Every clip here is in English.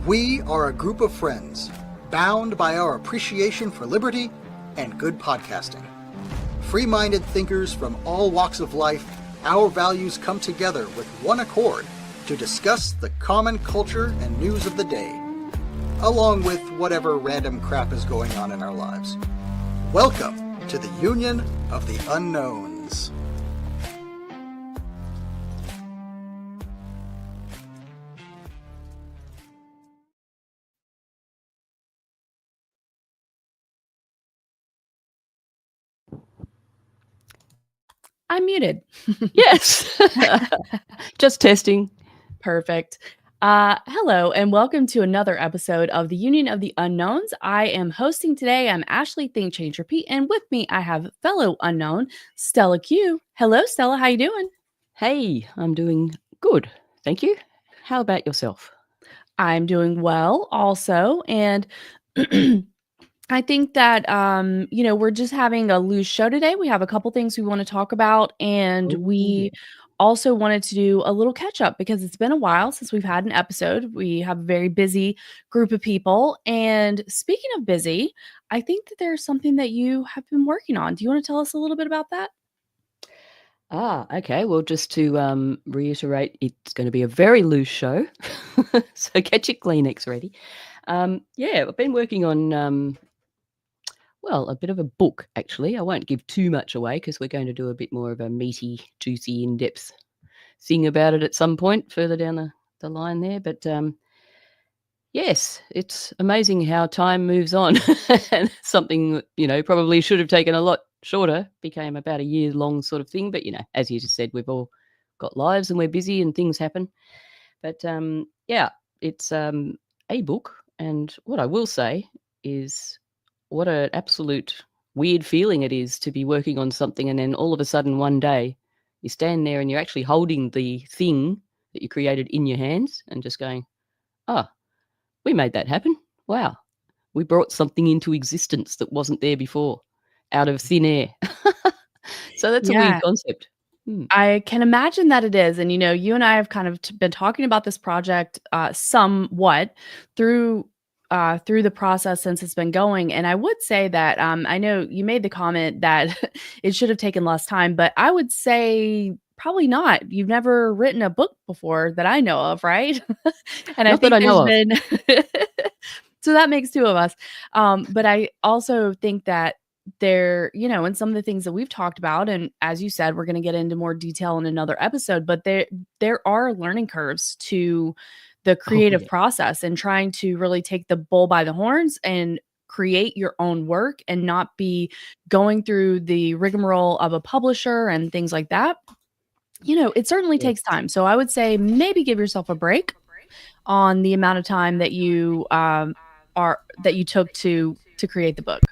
We are a group of friends, bound by our appreciation for liberty and good podcasting. Free-minded thinkers from all walks of life, our values come together with one accord to discuss the common culture and news of the day, along with whatever random crap is going on in our lives. Welcome to the Union of the Unknowns. I'm muted. Yes. Just testing. Perfect. Hello, and welcome to another episode of the Union of the Unknowns. I am hosting today. I'm Ashley Think Change Repeat, and with me I have fellow unknown Stella Q. Hello, Stella. How you doing? Hey, I'm doing good. Thank you. How about yourself? I'm doing well also, and I think that we're just having a loose show today. We have a couple things we want to talk about, and we also wanted to do a little catch up because it's been a while since we've had an episode. We have a very busy group of people, and speaking of busy, I think that there's something that you have been working on. Do you want to tell us a little bit about that? Okay. Well, just to reiterate, it's going to be a very loose show, so get your Kleenex ready. I've been working on a bit of a book, actually. I won't give too much away because we're going to do a bit more of a meaty, juicy, in-depth thing about it at some point further down the line there. But yes, it's amazing how time moves on. And something that, probably should have taken a lot shorter became about a year-long sort of thing. But, as you just said, we've all got lives and we're busy and things happen. But, it's a book. And what I will say is what an absolute weird feeling it is to be working on something and then all of a sudden one day you stand there and you're actually holding the thing that you created in your hands and just going, oh, we made that happen. Wow. We brought something into existence that wasn't there before out of thin air. So that's a weird concept. I can imagine that it is. And, you and I have kind of been talking about this project somewhat through the process since it's been going. And I would say that I know you made the comment that it should have taken less time, but I would say probably not. You've never written a book before that I know of, right? And Not that I know of. So that makes two of us. But I also think that and some of the things that we've talked about, and as you said, we're going to get into more detail in another episode, but there are learning curves to the creative process and trying to really take the bull by the horns and create your own work and not be going through the rigmarole of a publisher and things like that. It certainly takes time. So I would say maybe give yourself a break on the amount of time that you took to create the book.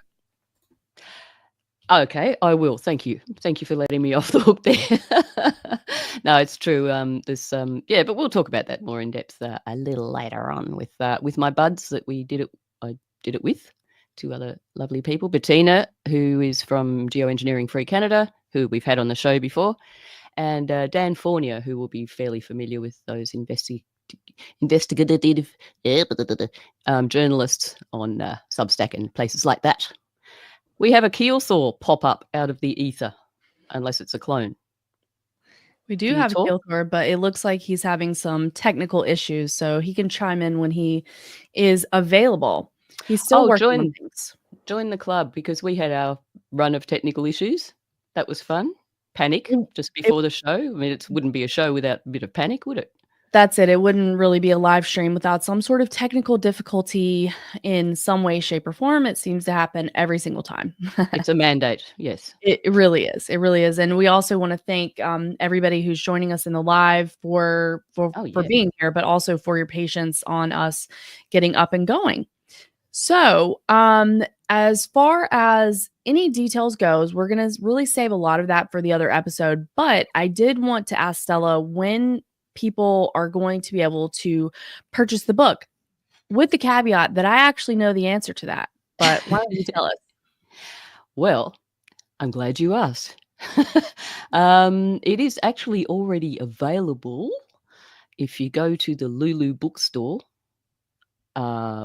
Okay, I will. Thank you. Thank you for letting me off the hook there. No, it's true. But we'll talk about that more in depth a little later on with my buds that I did it with, two other lovely people. Bettina, who is from Geoengineering Free Canada, who we've had on the show before, and Dan Fournier, who will be fairly familiar with those investigative journalists on Substack and places like that. We have a Keelthor pop up out of the ether, unless it's a clone. We do have a Keelthor, but it looks like he's having some technical issues, so he can chime in when he is available. He's still working on things. Join the club because we had our run of technical issues. That was fun. Panic just before the show. I mean, it wouldn't be a show without a bit of panic, would it? That's it. It wouldn't really be a live stream without some sort of technical difficulty in some way, shape, or form. It seems to happen every single time. It's a mandate. Yes. It really is. It really is. And we also want to thank everybody who's joining us in the live for being here, but also for your patience on us getting up and going. So as far as any details goes, we're going to really save a lot of that for the other episode. But I did want to ask Stella when people are going to be able to purchase the book, with the caveat that I actually know the answer to that. But why don't you tell us? Well, I'm glad you asked. It is actually already available if you go to the Lulu bookstore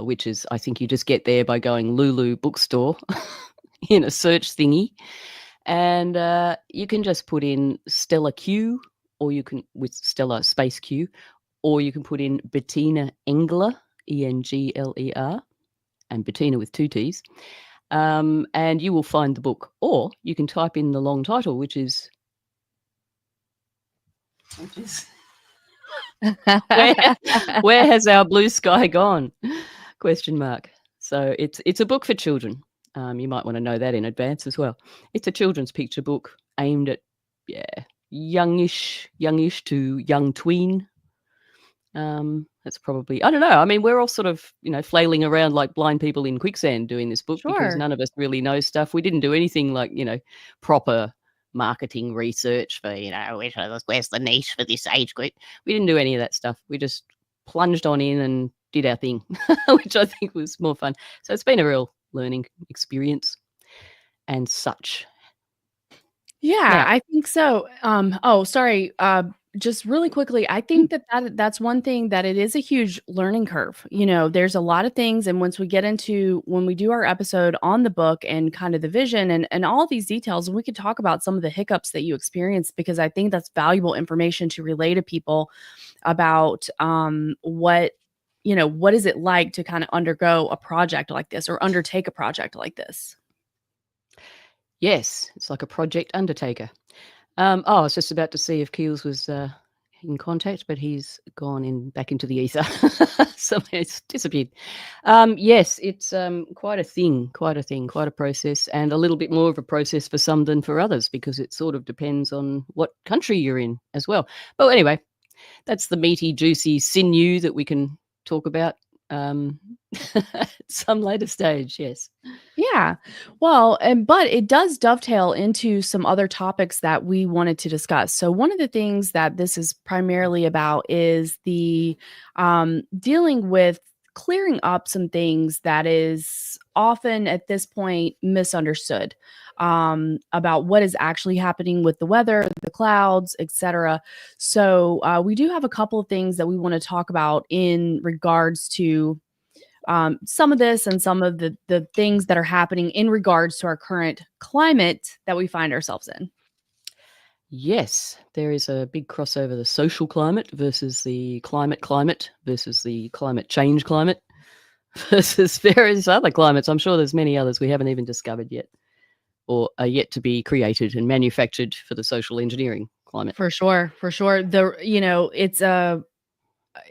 which is, I think you just get there by going Lulu bookstore in a search thingy. And you can just put in Stella Q, or you can, with Stella space Q, or you can put in Bettina Engler, Engler, and Bettina with 2 T's, and you will find the book. Or you can type in the long title, which is where has our blue sky gone? ? So it's a book for children. You might want to know that in advance as well. It's a children's picture book aimed at youngish to young tween. That's probably, I don't know. I mean, we're all sort of, flailing around like blind people in quicksand doing this book because Sure. none of us really know stuff. We didn't do anything like, proper marketing research for, where's the niche for this age group. We didn't do any of that stuff. We just plunged on in and did our thing, which I think was more fun. So it's been a real learning experience and such. Yeah, Now, I think so. Sorry. Just really quickly, I think that's one thing that it is a huge learning curve. There's a lot of things, and when we do our episode on the book and kind of the vision and all these details, and we could talk about some of the hiccups that you experienced, because I think that's valuable information to relay to people about what is it like to kind of undergo a project like this or undertake a project like this. yes, it's like a project undertaker. I was just about to see if Keels was in contact, but he's gone back into the ether. So it's disappeared. Yes, it's quite a process, and a little bit more of a process for some than for others, because it sort of depends on what country you're in as well. But anyway, that's the meaty, juicy sinew that we can talk about at some later stage. Yes. Yeah. Well, but it does dovetail into some other topics that we wanted to discuss. So one of the things that this is primarily about is the dealing with clearing up some things that is often at this point misunderstood about what is actually happening with the weather, the clouds, etc. So we do have a couple of things that we want to talk about in regards to some of this and some of the things that are happening in regards to our current climate that we find ourselves in. Yes, there is a big crossover, the social climate versus the climate versus the climate change climate versus various other climates. I'm sure there's many others we haven't even discovered yet, or are yet to be created and manufactured for the social engineering climate. For sure.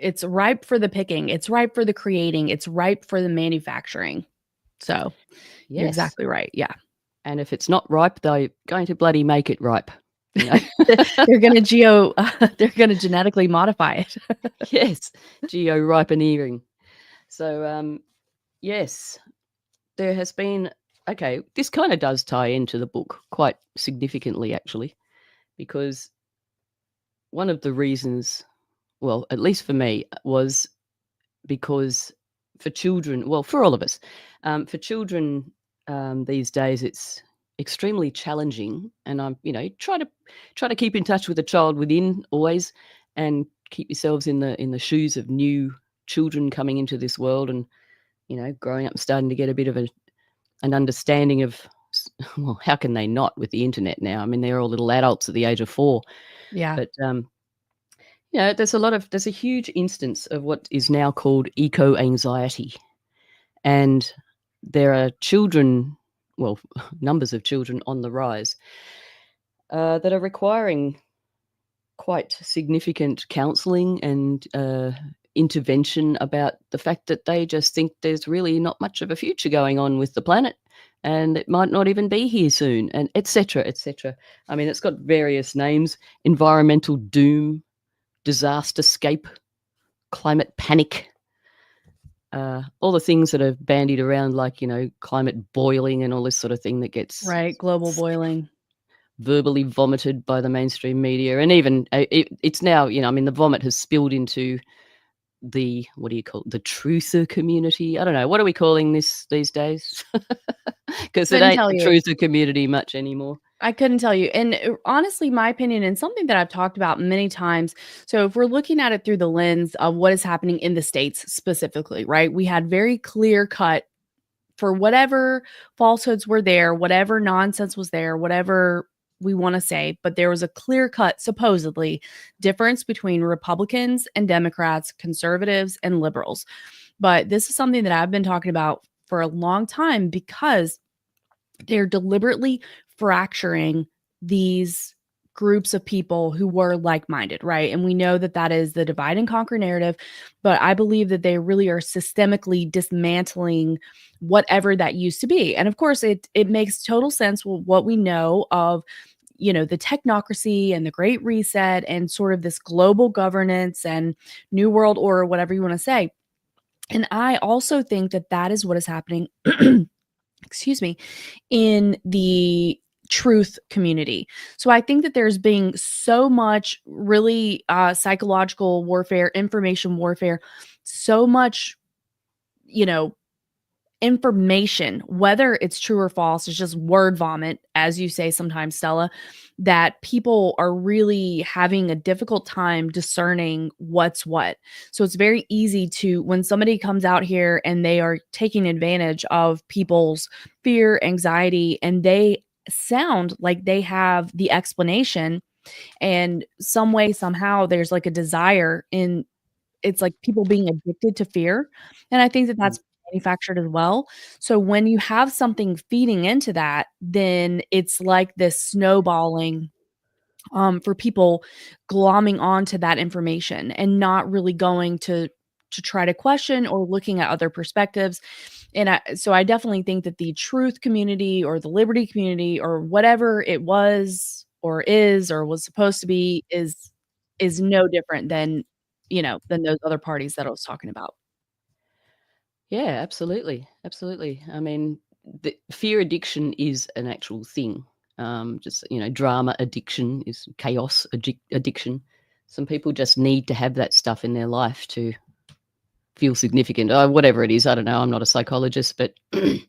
It's ripe for the picking. It's ripe for the creating. It's ripe for the manufacturing. So you're Yes, exactly right. Yeah. and if it's not ripe, they're going to bloody make it ripe. They're going to genetically modify it. Yes, geo-ripeneering. So, yes, there has been, this kind of does tie into the book quite significantly, actually, because one of the reasons, well, at least for me, was because for children, well, for all of us, for children these days, it's extremely challenging, and I'm, try to keep in touch with the child within always, and keep yourselves in the shoes of new children coming into this world, and growing up and starting to get a bit of an understanding of, well, how can they not with the internet now? I mean, they're all little adults at the age of 4. Yeah. But there's a huge instance of what is now called eco-anxiety, and there are children, well, numbers of children on the rise that are requiring quite significant counselling and intervention about the fact that they just think there's really not much of a future going on with the planet, and it might not even be here soon, and etc. etc. I mean, it's got various names: environmental doom, disasterscape, climate panic, all the things that are bandied around, like, climate boiling and all this sort of thing that gets Right. Global boiling. verbally vomited by the mainstream media. And even it's now, the vomit has spilled into the, what do you call it, the truther community. I don't know, what are we calling this these days? Because it Couldn't ain't tell the you. truther community much anymore. I couldn't tell you. And honestly, my opinion, and something that I've talked about many times. So, if we're looking at it through the lens of what is happening in the States specifically, right? We had very clear cut for whatever falsehoods were there, whatever nonsense was there, whatever we want to say, but there was a clear cut, supposedly, difference between Republicans and Democrats, conservatives and liberals. But this is something that I've been talking about for a long time because they're deliberately fracturing these groups of people who were like-minded, right? And we know that that is the divide and conquer narrative, but I believe that they really are systemically dismantling whatever that used to be. And of course, it makes total sense with what we know of, the technocracy and the Great Reset and sort of this global governance and New World Order, whatever you want to say. And I also think that that is what is happening excuse me, in the truth community. So I think that there's being so much really psychological warfare, information warfare, so much, you know, information, whether it's true or false, it's just word vomit, as you say sometimes, Stella, that people are really having a difficult time discerning what's what. So it's very easy to, when somebody comes out here and they are taking advantage of people's fear, anxiety, and they sound like they have the explanation, and some way, somehow, there's like a desire in it's like people being addicted to fear. And I think that that's manufactured as well. So when you have something feeding into that, then it's like this snowballing for people glomming onto that information and not really going to try to question or looking at other perspectives. And so I definitely think that the truth community or the liberty community or whatever it was or is or was supposed to be is no different than than those other parties that I was talking about. Yeah, absolutely, absolutely. I mean, the fear addiction is an actual thing. Just drama addiction is chaos addiction. Some people just need to have that stuff in their life to feel significant. Whatever it is, I don't know. I'm not a psychologist, but I've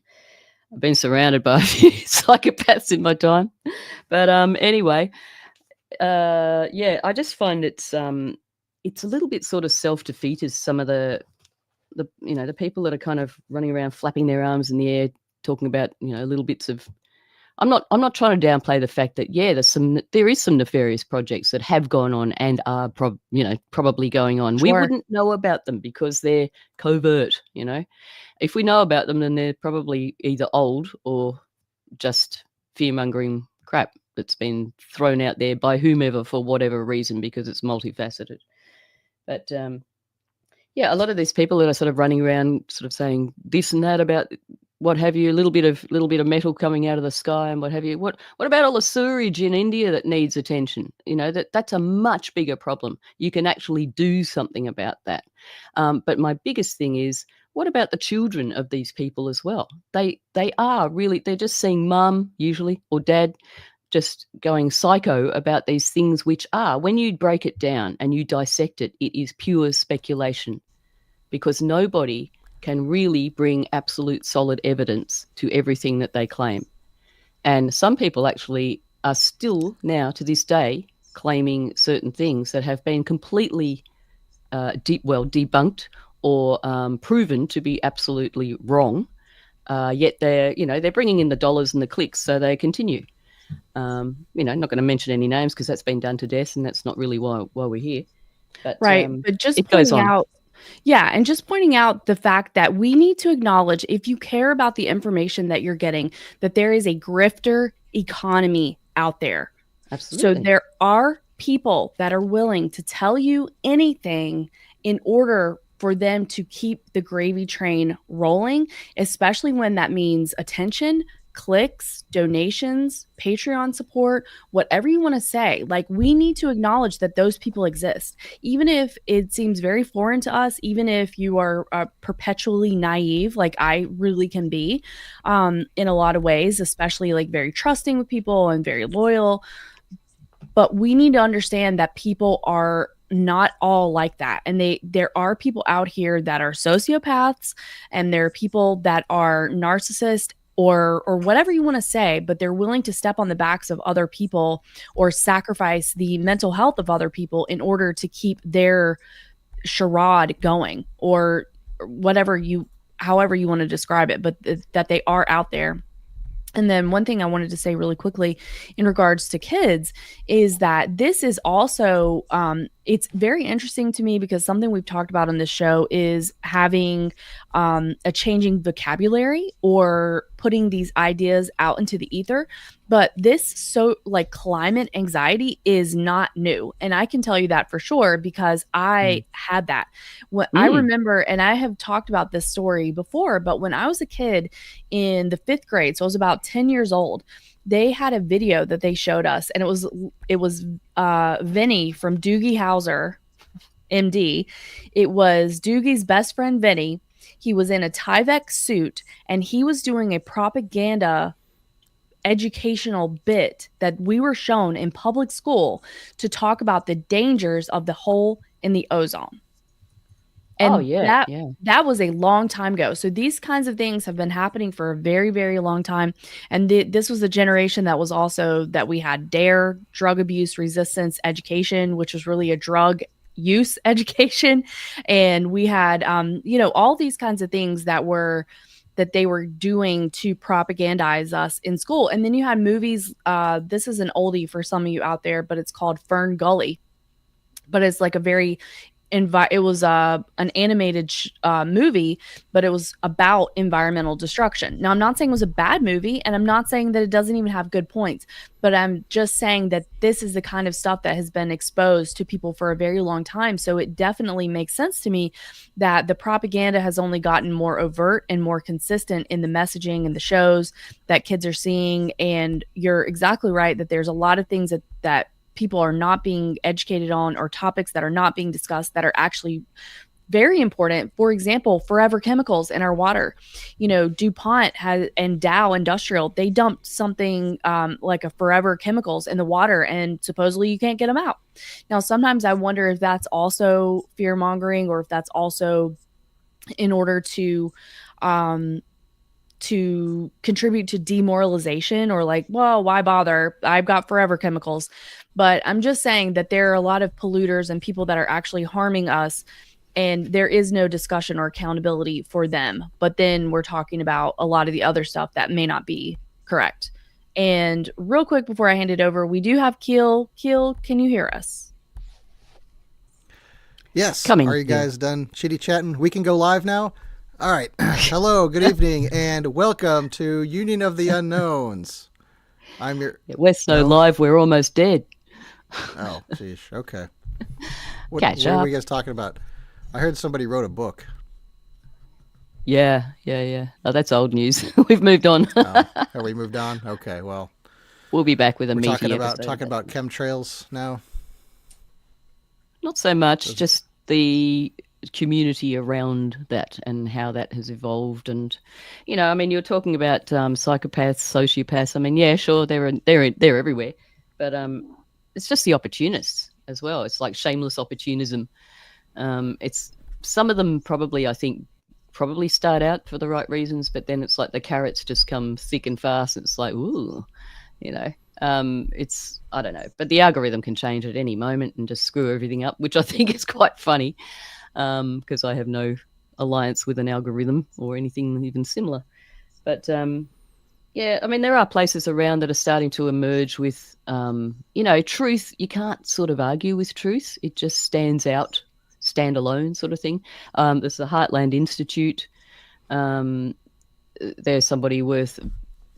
been surrounded by a few psychopaths in my time. But anyway, yeah, I just find it's a little bit sort of self-defeatist. Some of the people that are kind of running around flapping their arms in the air, talking about little bits of. I'm not trying to downplay the fact that there is some nefarious projects that have gone on and are probably going on. We Sure. wouldn't know about them because they're covert. If we know about them, then they're probably either old or just fear-mongering crap that's been thrown out there by whomever for whatever reason because it's multifaceted. But yeah, a lot of these people that are sort of running around sort of saying this and that about what have you, a little bit of metal coming out of the sky and what have you. What about all the sewage in India that needs attention? That's a much bigger problem. You can actually do something about that. But my biggest thing is, what about the children of these people as well? They're just seeing mum usually or dad just going psycho about these things, which are, when you break it down and you dissect it, it is pure speculation because nobody can really bring absolute solid evidence to everything that they claim. And some people actually are still now to this day claiming certain things that have been completely debunked or proven to be absolutely wrong. Yet they're bringing in the dollars and the clicks, so they continue. Not going to mention any names because that's been done to death, and that's not really why we're here. But Right. But just it goes pointing on. out, yeah, and just pointing out the fact that we need to acknowledge, if you care about the information that you're getting, that there is a grifter economy out there. Absolutely. So there are people that are willing to tell you anything in order for them to keep the gravy train rolling, especially when that means attention, clicks, donations, Patreon support, whatever you want to say. Like, we need to acknowledge that those people exist, even if it seems very foreign to us, even if you are perpetually naive, like I really can be in a lot of ways, especially like very trusting with people and very loyal. But we need to understand that people are not all like that. And there are people out here that are sociopaths, and there are people that are narcissists or whatever you want to say, but they're willing to step on the backs of other people or sacrifice the mental health of other people in order to keep their charade going, or however you want to describe it, but that they are out there. And then one thing I wanted to say really quickly in regards to kids is that this is also, it's very interesting to me because something we've talked about on this show is having a changing vocabulary or putting these ideas out into the ether. But this like climate anxiety is not new. And I can tell you that for sure because I had that. I remember, and I have talked about this story before, but when I was a kid in the 5th grade, so I was about 10 years old, they had a video that they showed us, and it was Vinny from Doogie Howser, MD. It was Doogie's best friend, Vinny. He was in a Tyvek suit, and he was doing a propaganda educational bit that we were shown in public school to talk about the dangers of the hole in the ozone. And that was a long time ago. So these kinds of things have been happening for a very, very long time. And this was the generation that was also that we had DARE, drug abuse resistance education, which was really a drug use education. And we had, all these kinds of things that they were doing to propagandize us in school. And then you had movies. This is an oldie for some of you out there, but it's called Fern Gully. But it's like a very it was an animated movie, but it was about environmental destruction. Now, I'm not saying it was a bad movie, and I'm not saying that it doesn't even have good points, but I'm just saying that this is the kind of stuff that has been exposed to people for a very long time. So it definitely makes sense to me that the propaganda has only gotten more overt and more consistent in the messaging and the shows that kids are seeing. And you're exactly right that there's a lot of things that people are not being educated on, or topics that are not being discussed that are actually very important. For example, forever chemicals in our water. DuPont and Dow Industrial, they dumped something like a forever chemicals in the water, and supposedly you can't get them out. Now, sometimes I wonder if that's also fear mongering, or if that's also in order to contribute to demoralization, or like, well, why bother? I've got forever chemicals. But I'm just saying that there are a lot of polluters and people that are actually harming us, and there is no discussion or accountability for them. But then we're talking about a lot of the other stuff that may not be correct. And real quick before I hand it over, we do have Keel. Keel, can you hear us? Yes. Coming. Are you guys done chitty chatting? We can go live now. All right. Hello, good evening, and welcome to Union of the Unknowns. I'm your... We're so live, we're almost dead. Oh, geez. Okay. What were you guys talking about? I heard somebody wrote a book. Yeah. Oh, that's old news. We've moved on. Have we moved on? Okay, well. We'll be back with a meaty talking episode. About chemtrails now? Not so much, just the community around that and how that has evolved. And you're talking about psychopaths, sociopaths. Yeah, sure, they're everywhere, but it's just the opportunists as well. It's like shameless opportunism. It's some of them probably start out for the right reasons, but then it's like the carrots just come thick and fast. It's like, ooh, it's, I don't know, but the algorithm can change at any moment and just screw everything up, which I think is quite funny. Because I have no alliance with an algorithm or anything even similar. But, there are places around that are starting to emerge with, truth. You can't sort of argue with truth. It just stands out, standalone sort of thing. There's the Heartland Institute. There's somebody worth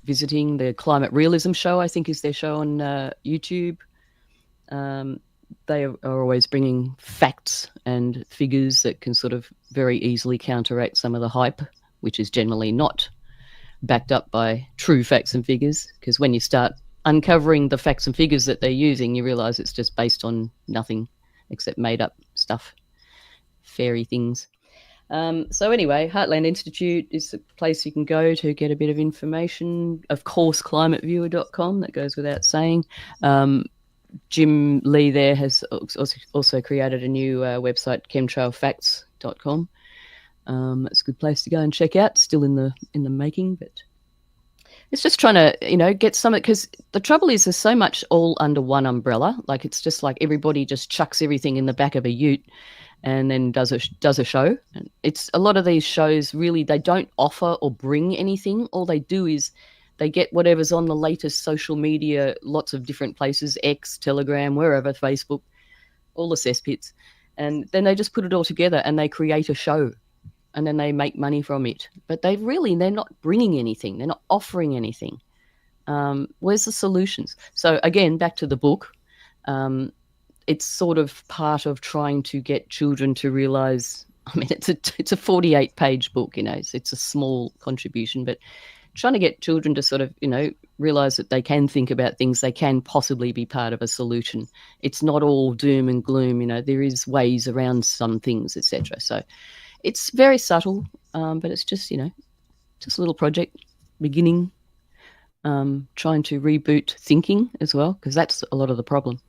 visiting. The Climate Realism Show, I think, is their show on YouTube. They are always bringing facts and figures that can sort of very easily counteract some of the hype, which is generally not backed up by true facts and figures. Because when you start uncovering the facts and figures that they're using, you realize it's just based on nothing except made up stuff, fairy things. So anyway, Heartland Institute is a place you can go to get a bit of information. Of course, climateviewer.com, that goes without saying. Jim Lee there has also created a new website, chemtrailfacts.com. It's a good place to go and check out. Still in the making, but It's just trying to, get something, because the trouble is there's so much all under one umbrella. Like, it's just like everybody just chucks everything in the back of a ute and then does a show. And it's a lot of these shows, really, they don't offer or bring anything. All they do is they get whatever's on the latest social media, lots of different places, X, Telegram, wherever, Facebook, all the cesspits. And then they just put it all together and they create a show. And then they make money from it. But they're not bringing anything. They're not offering anything. Where's the solutions? So again, back to the book. It's sort of part of trying to get children to realize, I mean, it's a 48-page book, it's a small contribution, but trying to get children to sort of, realize that they can think about things, they can possibly be part of a solution. It's not all doom and gloom, there is ways around some things, etc. So it's very subtle, but it's just, just a little project beginning, trying to reboot thinking as well, because that's a lot of the problem.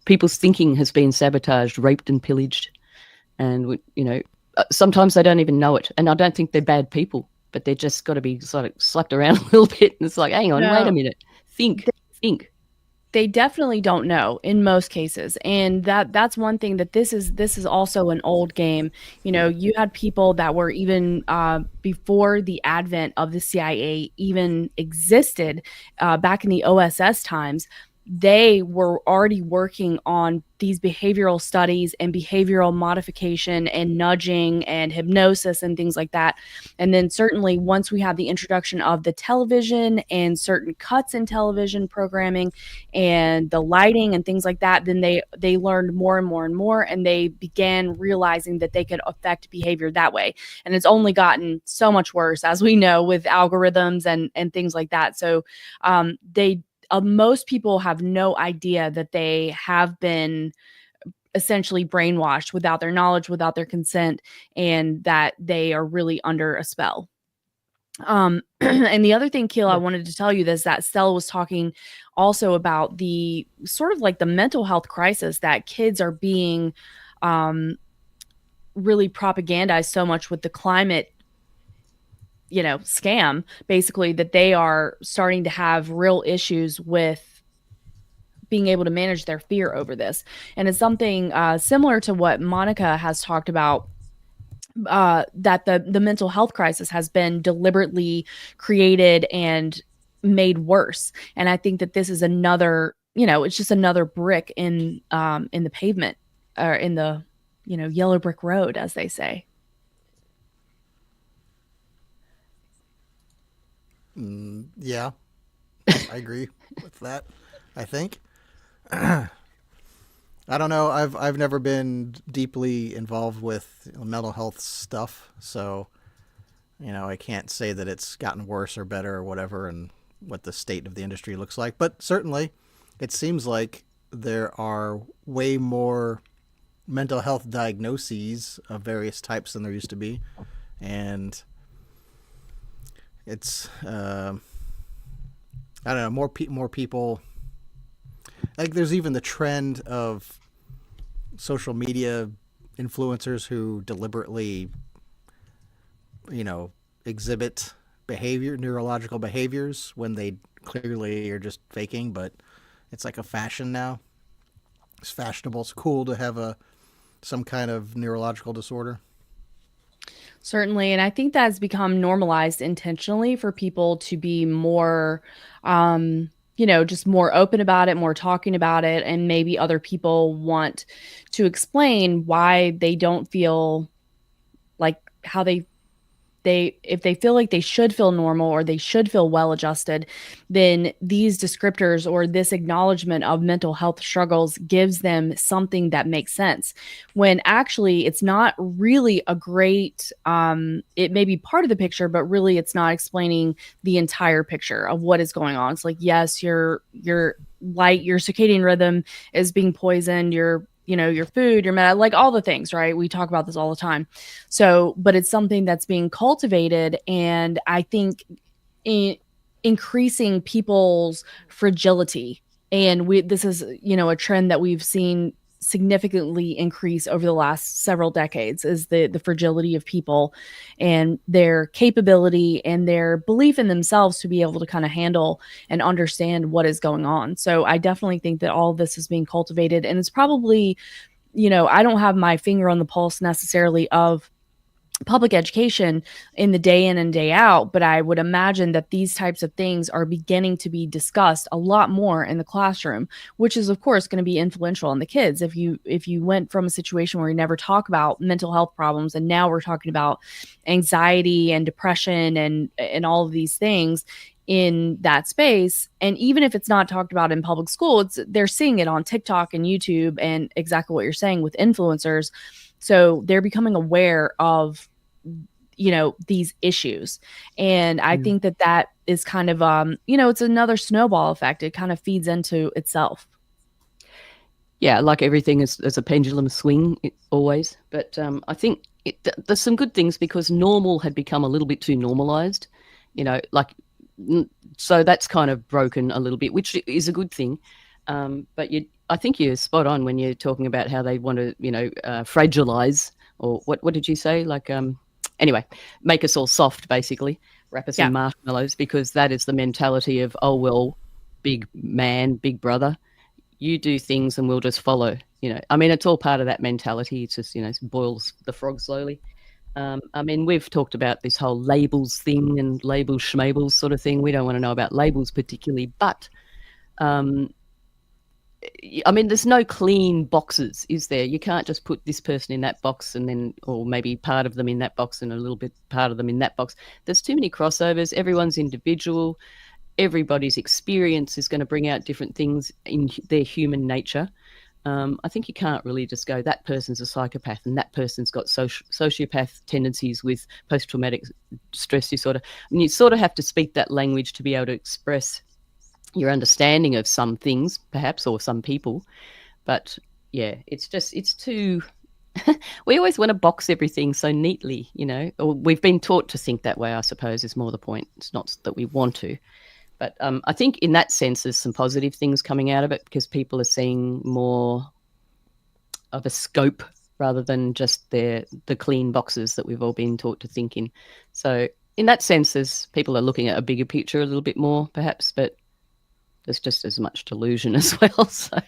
People's thinking has been sabotaged, raped and pillaged, and, sometimes they don't even know it. And I don't think they're bad people, but they're just got to be sort of slapped around a little bit. And it's like, hang on, wait a minute, think. They definitely don't know in most cases. And that's one thing, that this is also an old game. You had people that were even before the advent of the CIA even existed, back in the OSS times. They were already working on these behavioral studies and behavioral modification and nudging and hypnosis and things like that. And then certainly once we have the introduction of the television and certain cuts in television programming and the lighting and things like that, then they learned more and more and more, and they began realizing that they could affect behavior that way. And it's only gotten so much worse, as we know, with algorithms and things like that. So most people have no idea that they have been essentially brainwashed without their knowledge, without their consent, and that they are really under a spell. And the other thing, Keel, I wanted to tell you is that Stella was talking also about the sort of like the mental health crisis that kids are being really propagandized so much with the climate scam, basically, that they are starting to have real issues with being able to manage their fear over this. And it's something similar to what Monica has talked about, that the mental health crisis has been deliberately created and made worse. And I think that this is another, it's just another brick in the pavement, or in the, yellow brick road, as they say. Yeah, I agree with that. I think. I don't know. I've never been deeply involved with mental health stuff, so I can't say that it's gotten worse or better or whatever, and what the state of the industry looks like. But certainly, it seems like there are way more mental health diagnoses of various types than there used to be, and it's I don't know, more people. Like, there's even the trend of social media influencers who deliberately, exhibit neurological behaviors when they clearly are just faking. But it's like a fashion now. It's fashionable. It's cool to have some kind of neurological disorder. Certainly. And I think that's become normalized intentionally for people to be more, just more open about it, more talking about it. And maybe other people want to explain why they don't feel like how if they feel like they should feel normal or they should feel well adjusted, then these descriptors or this acknowledgement of mental health struggles gives them something that makes sense, when actually it's not really a great, it may be part of the picture, but really it's not explaining the entire picture of what is going on. It's like, yes, your light, your circadian rhythm is being poisoned, your food, your like all the things, right? We talk about this all the time. So, but it's something that's being cultivated. And I think increasing people's fragility. And this is, a trend that we've seen significantly increase over the last several decades is the fragility of people and their capability and their belief in themselves to be able to kind of handle and understand what is going on. So I definitely think that all of this is being cultivated, and it's probably, I don't have my finger on the pulse necessarily of public education in the day in and day out, but I would imagine that these types of things are beginning to be discussed a lot more in the classroom, which is of course going to be influential on the kids. If you went from a situation where you never talk about mental health problems, and now we're talking about anxiety and depression and all of these things in that space, and even if it's not talked about in public school, they're seeing it on TikTok and YouTube, and exactly what you're saying with influencers. So they're becoming aware of these issues, and I think that is kind of it's another snowball effect. It kind of feeds into itself. Yeah, like everything is a pendulum swing always. But I think there's some good things, because normal had become a little bit too normalized, like, so that's kind of broken a little bit, which is a good thing. But I think you're spot on when you're talking about how they want to, fragilize, or what did you say? Like, anyway, make us all soft, basically, wrap us in marshmallows, because that is the mentality of, oh, well, big man, big brother, you do things and we'll just follow. I mean, it's all part of that mentality. It's just, boils the frog slowly. I mean, we've talked about this whole labels thing and labels schmabels sort of thing. We don't want to know about labels particularly, but I mean, there's no clean boxes, is there? You can't just put this person in that box and then, or maybe part of them in that box and a little bit part of them in that box. There's too many crossovers. Everyone's individual. Everybody's experience is going to bring out different things in their human nature. I think you can't really just go, that person's a psychopath and that person's got sociopath tendencies with post-traumatic stress disorder. I mean, you sort of have to speak that language to be able to express your understanding of some things, perhaps, or some people. But yeah, it's too we always want to box everything so neatly, or we've been taught to think that way, I suppose, is more the point. It's not that we want to. But I think in that sense, there's some positive things coming out of it, because people are seeing more of a scope rather than just the clean boxes that we've all been taught to think in. So in that sense, people are looking at a bigger picture a little bit more, perhaps, but there's just as much delusion as well. So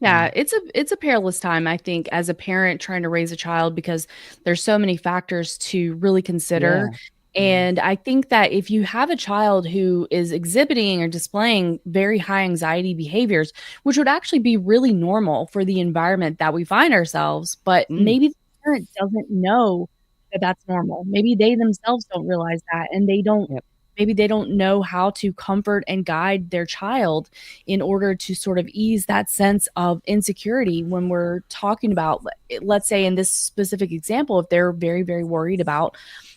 yeah, it's a perilous time, I think, as a parent trying to raise a child, because there's so many factors to really consider. And I think that if you have a child who is exhibiting or displaying very high anxiety behaviors, which would actually be really normal for the environment that we find ourselves, but maybe the parent doesn't know that that's normal. Maybe they themselves don't realize that, and maybe they don't know how to comfort and guide their child in order to sort of ease that sense of insecurity when we're talking about, let's say in this specific example, if they're very, very worried about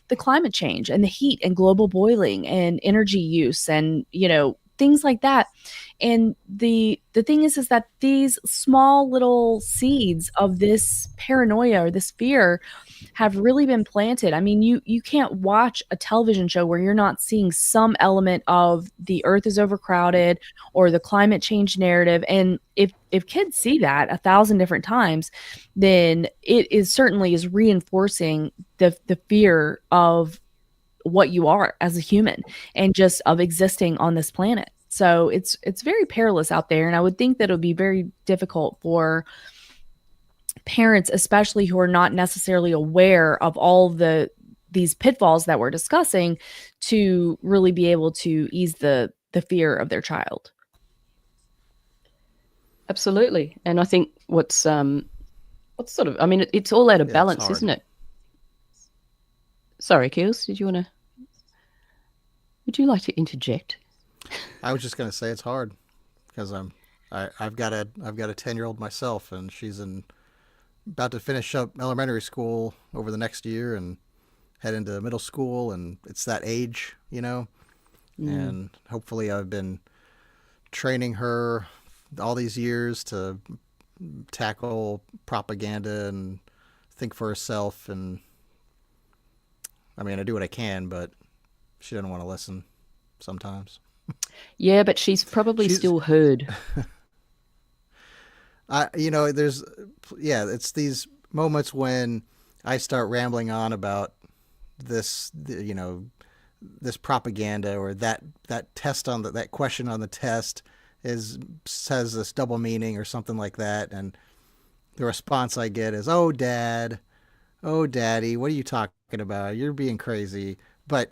the climate change and the heat and global boiling and energy use and, things like that. And the thing is that these small little seeds of this paranoia or this fear have really been planted. I mean, you can't watch a television show where you're not seeing some element of the earth is overcrowded or the climate change narrative. And if kids see that 1,000 different times, then it is certainly is reinforcing the fear of what you are as a human and just of existing on this planet. So it's very perilous out there. And I would think that it would be very difficult for parents, especially who are not necessarily aware of all these pitfalls that we're discussing, to really be able to ease the fear of their child. Absolutely. And I think what's sort of, I mean, it's all out of balance, isn't it? Sorry, Keels, would you like to interject? I was just going to say it's hard, because I've got a 10-year-old myself, and she's about to finish up elementary school over the next year and head into middle school, and it's that age, and hopefully I've been training her all these years to tackle propaganda and think for herself. And I mean, I do what I can, but she doesn't want to listen sometimes. Yeah, but she's probably still heard. There's, yeah, it's these moments when I start rambling on about this propaganda, or that test on that question on the test says this double meaning or something like that, and the response I get is, "Oh, Dad, oh, Daddy, what are you talking about? You're being crazy." But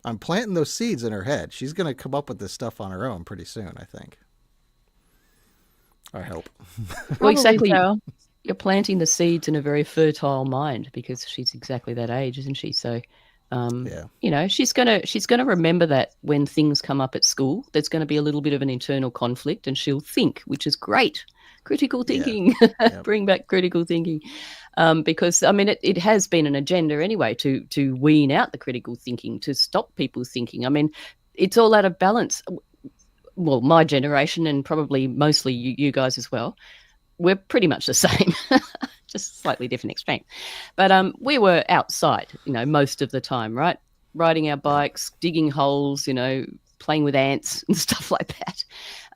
I'm planting those seeds in her head. She's going to come up with this stuff on her own pretty soon, I think. I hope. Well, Probably exactly. so. You're planting the seeds in a very fertile mind, because she's exactly that age, isn't she? So, Yeah. she's gonna remember that when things come up at school, there's going to be a little bit of an internal conflict, and she'll think, which is great. Critical thinking, Yep. Bring back critical thinking, because I mean, it has been an agenda anyway to wean out the critical thinking, to stop people thinking. I mean, it's all out of balance. Well, my generation, and probably mostly you guys as well, we're pretty much the same, just slightly different extreme. But we were outside, most of the time, right? Riding our bikes, digging holes, playing with ants and stuff like that.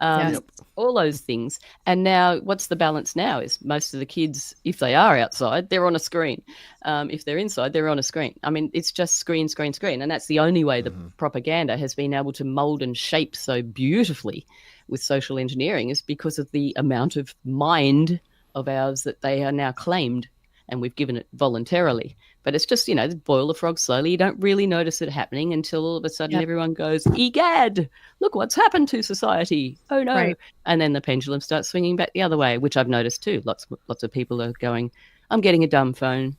Yes. All those things. And now what's the balance now is most of the kids, if they are outside, they're on a screen. If they're inside, they're on a screen. I mean, it's just screen, screen, screen. And that's the only way the propaganda has been able to mold and shape so beautifully with social engineering, is because of the amount of mind of ours that they are now claimed, and we've given it voluntarily. But it's just, boil the frog slowly. You don't really notice it happening until all of a sudden everyone goes, egad, look what's happened to society. Oh, no. Right. And then the pendulum starts swinging back the other way, which I've noticed too. Lots of people are going, I'm getting a dumb phone,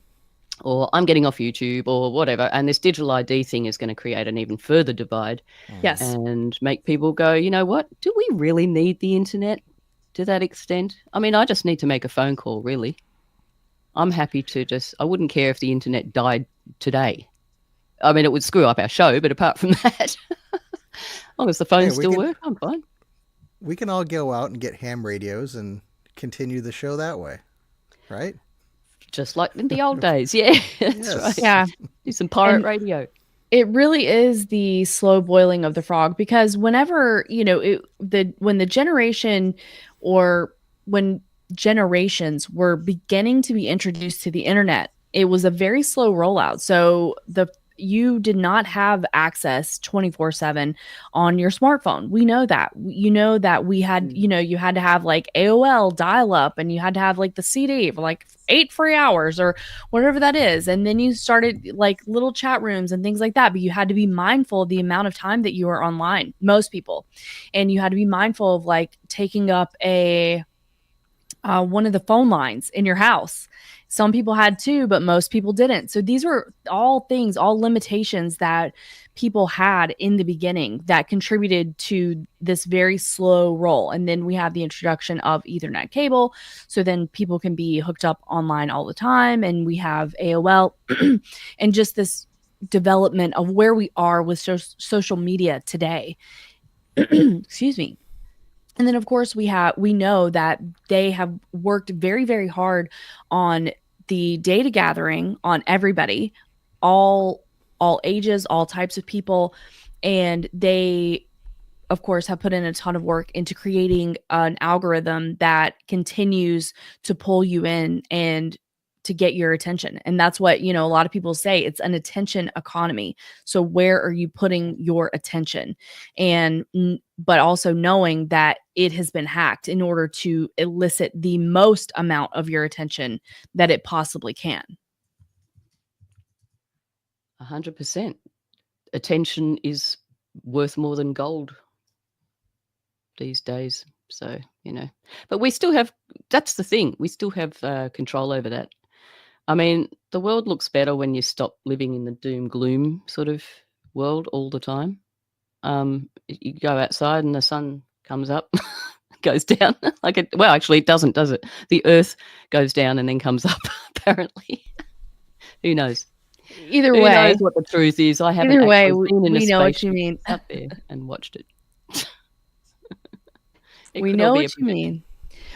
or I'm getting off YouTube, or whatever. And this digital ID thing is going to create an even further divide. Yes. And make people go, you know what? Do we really need the internet to that extent? I mean, I just need to make a phone call, really. I'm happy to I wouldn't care if the internet died today. I mean, it would screw up our show, but apart from that, as long as the phones still work, I'm fine. We can all go out and get ham radios and continue the show that way, right? Just like in the old days. Yeah, that's right. Yeah. Do some pirate radio. It really is the slow boiling of the frog, because whenever, when the generation, or when generations were beginning to be introduced to the internet, it was a very slow rollout. So you did not have access 24/7 on your smartphone. We know that. That we had, you had to have like AOL dial up, and you had to have like the CD for like 8 free hours or whatever that is. And then you started like little chat rooms and things like that. But you had to be mindful of the amount of time that you were online, most people. And you had to be mindful of like taking up one of the phone lines in your house. Some people had two, but most people didn't. So these were all limitations that people had in the beginning that contributed to this very slow roll. And then we have the introduction of Ethernet cable. So then people can be hooked up online all the time. And we have AOL and just this development of where we are with social media today. Excuse me. And then, of course, we know that they have worked very, very hard on the data gathering on everybody, all ages, all types of people. And they, of course, have put in a ton of work into creating an algorithm that continues to pull you in and to get your attention. And that's what, a lot of people say, it's an attention economy. So where are you putting your attention? But also knowing that it has been hacked in order to elicit the most amount of your attention that it possibly can. 100%. Attention is worth more than gold these days. So, but we still have, that's the thing, we still have control over that. I mean, the world looks better when you stop living in the doom gloom sort of world all the time. You go outside and the sun comes up, goes down. Actually, it doesn't, does it? The earth goes down and then comes up, apparently. Who knows? Either Who way, knows what the truth is? I haven't either way, been in we know what you spaceship mean. Up there and watched it. We know what you mean.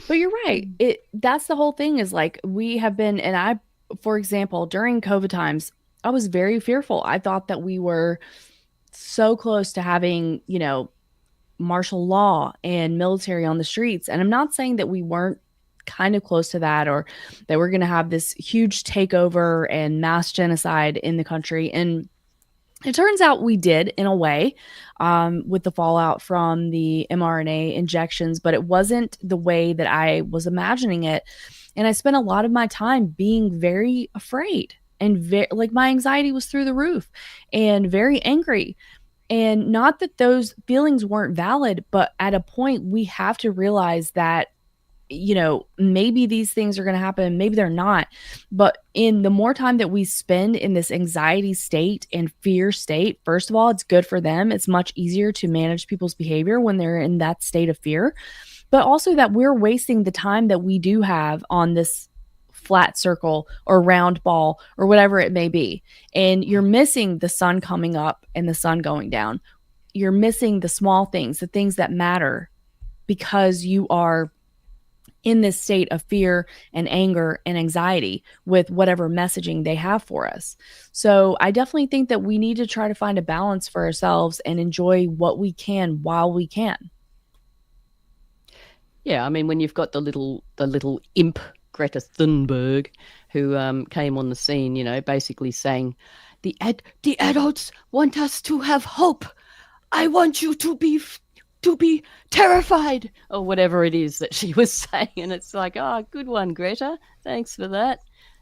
But you're right. That's the whole thing, is like we have been, and I, for example, during COVID times, I was very fearful. I thought that we were so close to having, martial law and military on the streets. And I'm not saying that we weren't kind of close to that, or that we're going to have this huge takeover and mass genocide in the country. And it turns out we did, in a way, with the fallout from the mRNA injections, but it wasn't the way that I was imagining it. And I spent a lot of my time being very afraid, and like my anxiety was through the roof and very angry. And not that those feelings weren't valid, but at a point we have to realize that, maybe these things are going to happen, maybe they're not. But in the more time that we spend in this anxiety state and fear state, first of all, it's good for them. It's much easier to manage people's behavior when they're in that state of fear, but also that we're wasting the time that we do have on this flat circle or round ball or whatever it may be. And you're missing the sun coming up and the sun going down. You're missing the small things, the things that matter, because you are in this state of fear and anger and anxiety with whatever messaging they have for us. So I definitely think that we need to try to find a balance for ourselves and enjoy what we can while we can. Yeah, I mean, when you've got the little imp Greta Thunberg, who came on the scene, basically saying, the adults want us to have hope. I want you to be terrified, or whatever it is that she was saying. And it's like, oh, good one, Greta. Thanks for that.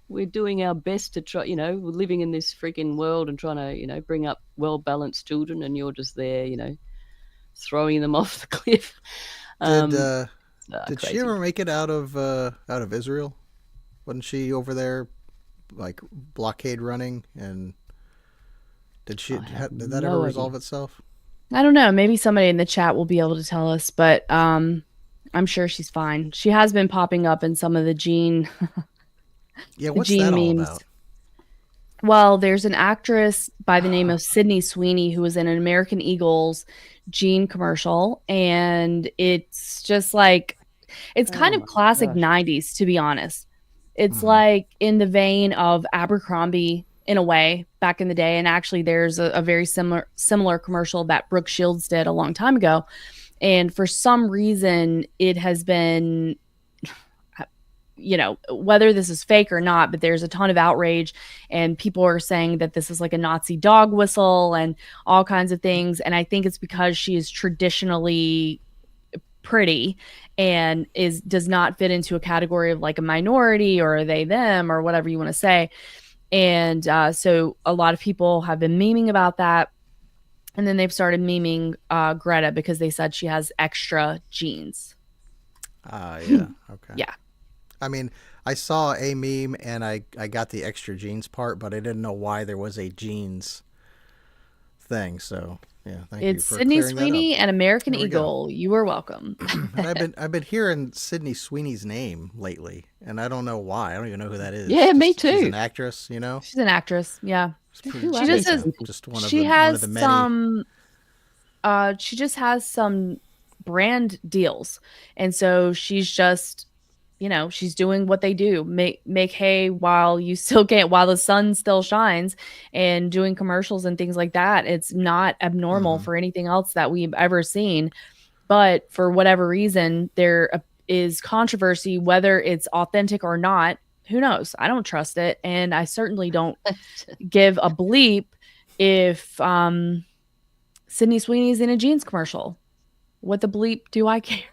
We're doing our best to try, we're living in this freaking world and trying to, bring up well-balanced children, and you're just there, throwing them off the cliff. Did she ever make it out of Israel? Wasn't she over there, like, blockade running? And did that ever resolve itself? I don't know. Maybe somebody in the chat will be able to tell us, but I'm sure she's fine. She has been popping up in some of the Gene yeah, what's that all memes. about? Well, there's an actress by the name of Sydney Sweeney who was in an American Eagles Gene commercial, and it's just like, it's kind of classic 90s, to be honest. It's like in the vein of Abercrombie in a way back in the day. And actually there's a very similar commercial that Brooke Shields did a long time ago. And for some reason it has been, whether this is fake or not, but there's a ton of outrage, and people are saying that this is like a Nazi dog whistle and all kinds of things. And I think it's because she is traditionally pretty and does not fit into a category of like a minority or they them or whatever you want to say. And so a lot of people have been memeing about that. And then they've started memeing Greta because they said she has extra genes. Yeah. Okay. Yeah. I mean, I saw a meme and I got the extra genes part, but I didn't know why there was a genes thing. So yeah, thank you for Sydney clearing that up. Sweeney and American Eagle. You are welcome. And I've been hearing Sydney Sweeney's name lately, and I don't know why. I don't even know who that is. Yeah, me too. She's an actress, She's an actress. Yeah. She just has one she of has the many. she just has some brand deals, and so she's just, she's doing what they do, make hay while you still can't, while the sun still shines, and doing commercials and things like that. It's not abnormal for anything else that we've ever seen. But for whatever reason, there is controversy, whether it's authentic or not. Who knows? I don't trust it. And I certainly don't give a bleep if Sydney Sweeney's in a jeans commercial. What the bleep do I care?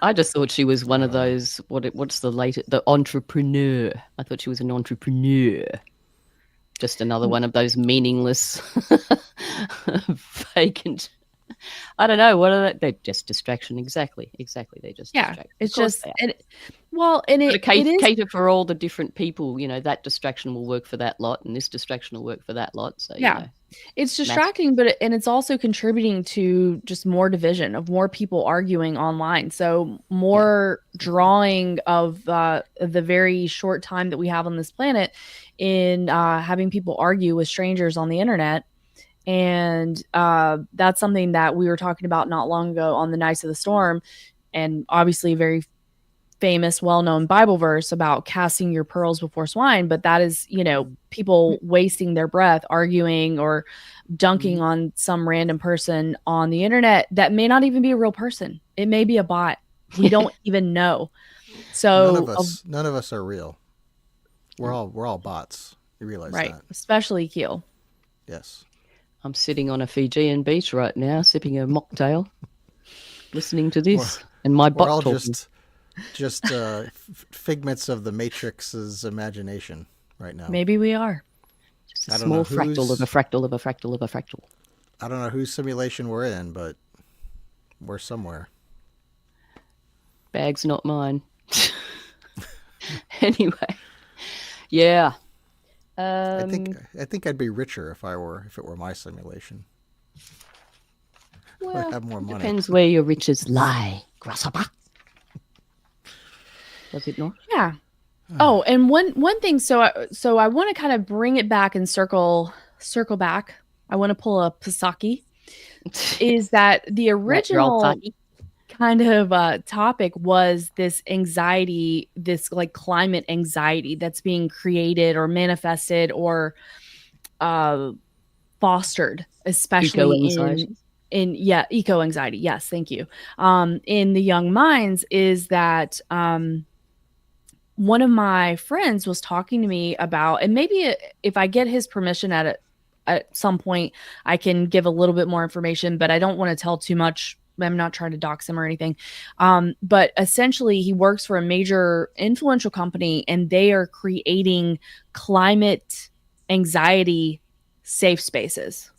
I just thought she was one of those, what's the entrepreneur. I thought she was an entrepreneur. Just another one of those meaningless, vacant, I don't know, what are they? They're just distraction. Exactly. They just distract. It's just, and it cater for all the different people, that distraction will work for that lot and this distraction will work for that lot. So yeah. It's distracting, but it's also contributing to just more division, of more people arguing online. So more drawing of the very short time that we have on this planet in having people argue with strangers on the internet. And that's something that we were talking about not long ago on the Nights of the Storm, and obviously very famous, well-known Bible verse about casting your pearls before swine. But that is, people wasting their breath arguing or dunking on some random person on the internet that may not even be a real person. It may be a bot. We don't even know. So none of us are real. We're all bots. You realize right, that? especially Keel. Yes. I'm sitting on a Fijian beach right now, sipping a mocktail, listening to this, and my We're bot all talking. just figments of the Matrix's imagination right now. Maybe we are. Just a I don't know small fractal of a fractal of a fractal of a fractal. I don't know whose simulation we're in, but we're somewhere. Bag's not mine. Anyway, yeah. I think I'd be richer if it were my simulation. Well, I'd have more money. Depends where your riches lie, grasshopper. Does it not? Yeah. Oh, and one thing. So I want to kind of bring it back and circle back. I want to pull a Pisaki. Is that the original kind of topic was this anxiety, this like climate anxiety that's being created or manifested or fostered, especially in eco anxiety. Yes, thank you. In the young minds is that one of my friends was talking to me about, and maybe if I get his permission at some point, I can give a little bit more information, but I don't want to tell too much. I'm not trying to dox him or anything. But essentially he works for a major influential company and they are creating climate anxiety safe spaces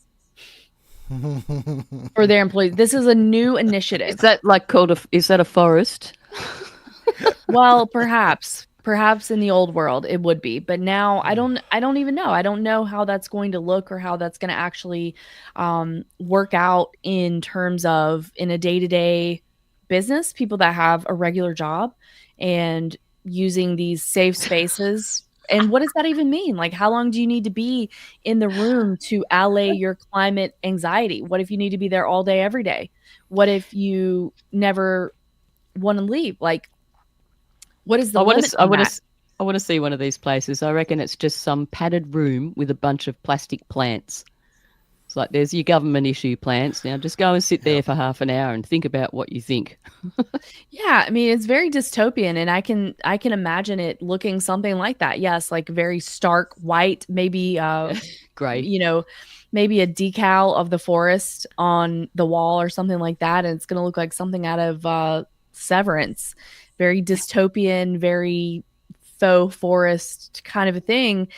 for their employees. This is a new initiative. Is that like is that a forest? Well, perhaps in the old world it would be, but now I don't even know. I don't know how that's going to look or how that's going to actually work out in terms of in a day-to-day business, people that have a regular job and using these safe spaces. And what does that even mean? Like, how long do you need to be in the room to allay your climate anxiety? What if you need to be there all day, every day? What if you never want to leave? Like, what is the limit on that? I want to see one of these places. I reckon it's just some padded room with a bunch of plastic plants. It's like, there's your government issue plants. Now just go and sit there for half an hour and think about what you think. Yeah, I mean, it's very dystopian, and I can imagine it looking something like that. Yes, like very stark white, maybe gray. You know, maybe a decal of the forest on the wall or something like that, and it's going to look like something out of Severance. Very dystopian, very faux forest kind of a thing.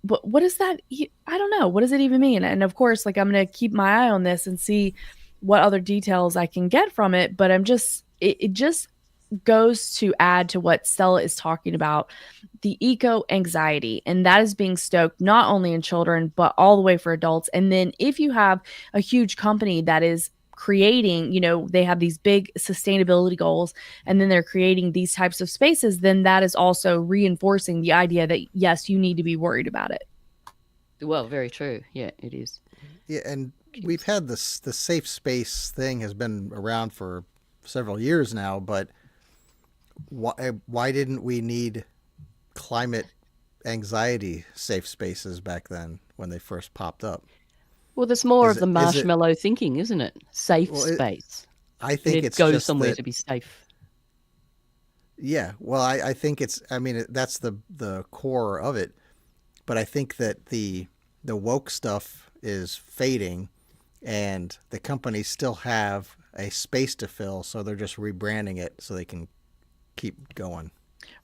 But what is that? I don't know. What does it even mean? And of course, like, I'm going to keep my eye on this and see what other details I can get from it. But it just goes to add to what Stella is talking about, the eco anxiety. And that is being stoked not only in children, but all the way for adults. And then if you have a huge company that is creating, they have these big sustainability goals, and then they're creating these types of spaces, then that is also reinforcing the idea that, yes, you need to be worried about it. Well, very true. Yeah, it is. Yeah, and we've had the safe space thing has been around for several years now, but why didn't we need climate anxiety safe spaces back then when they first popped up? Well, there's more of the marshmallow thinking, isn't it? Safe space. I think it's go just somewhere to be safe. Yeah, well, I think that's the core of it, but I think that the woke stuff is fading, and the companies still have a space to fill, so they're just rebranding it so they can keep going.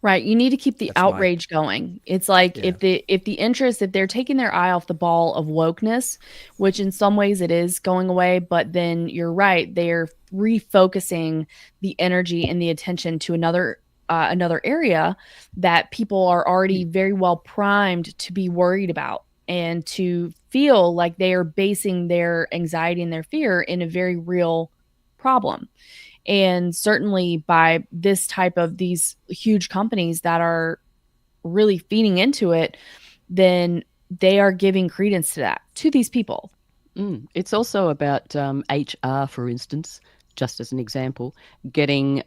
Right. You need to keep the outrage going. It's like, if they're taking their eye off the ball of wokeness, which in some ways it is going away, but then you're right, they're refocusing the energy and the attention to another area that people are already very well primed to be worried about and to feel like they are basing their anxiety and their fear in a very real problem. And certainly by this type of these huge companies that are really feeding into it, then they are giving credence to that, to these people. It's also about HR, for instance, just as an example, getting,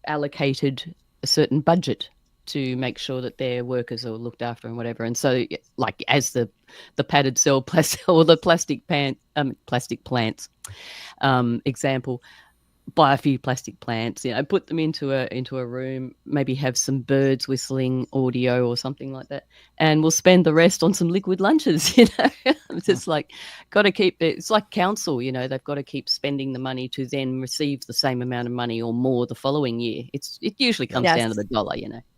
allocated a certain budget to make sure that their workers are looked after and whatever. And so, like, as the padded cell or the plastic plants example, buy a few plastic plants, put them into a room, maybe have some birds whistling audio or something like that, and we'll spend the rest on some liquid lunches. It's just like, got to keep it. It's like council, they've got to keep spending the money to then receive the same amount of money or more the following year. It usually comes down to the dollar.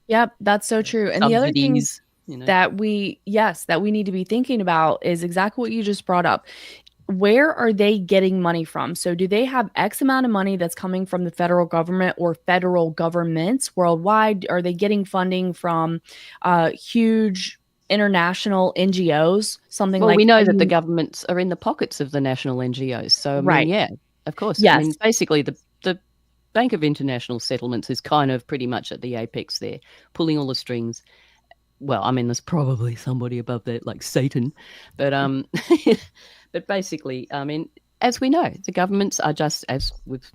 Yep, that's so true. And the other thing that we need to be thinking about is exactly what you just brought up. Where are they getting money from? So do they have X amount of money that's coming from the federal government or federal governments worldwide? Are they getting funding from huge international NGOs? We know that the governments are in the pockets of the national NGOs. So, yeah, of course. Yes. I mean, basically the Bank of International Settlements is kind of pretty much at the apex there, pulling all the strings. Well, I mean, there's probably somebody above that, like Satan, but but basically, I mean, as we know, the governments are just, as we've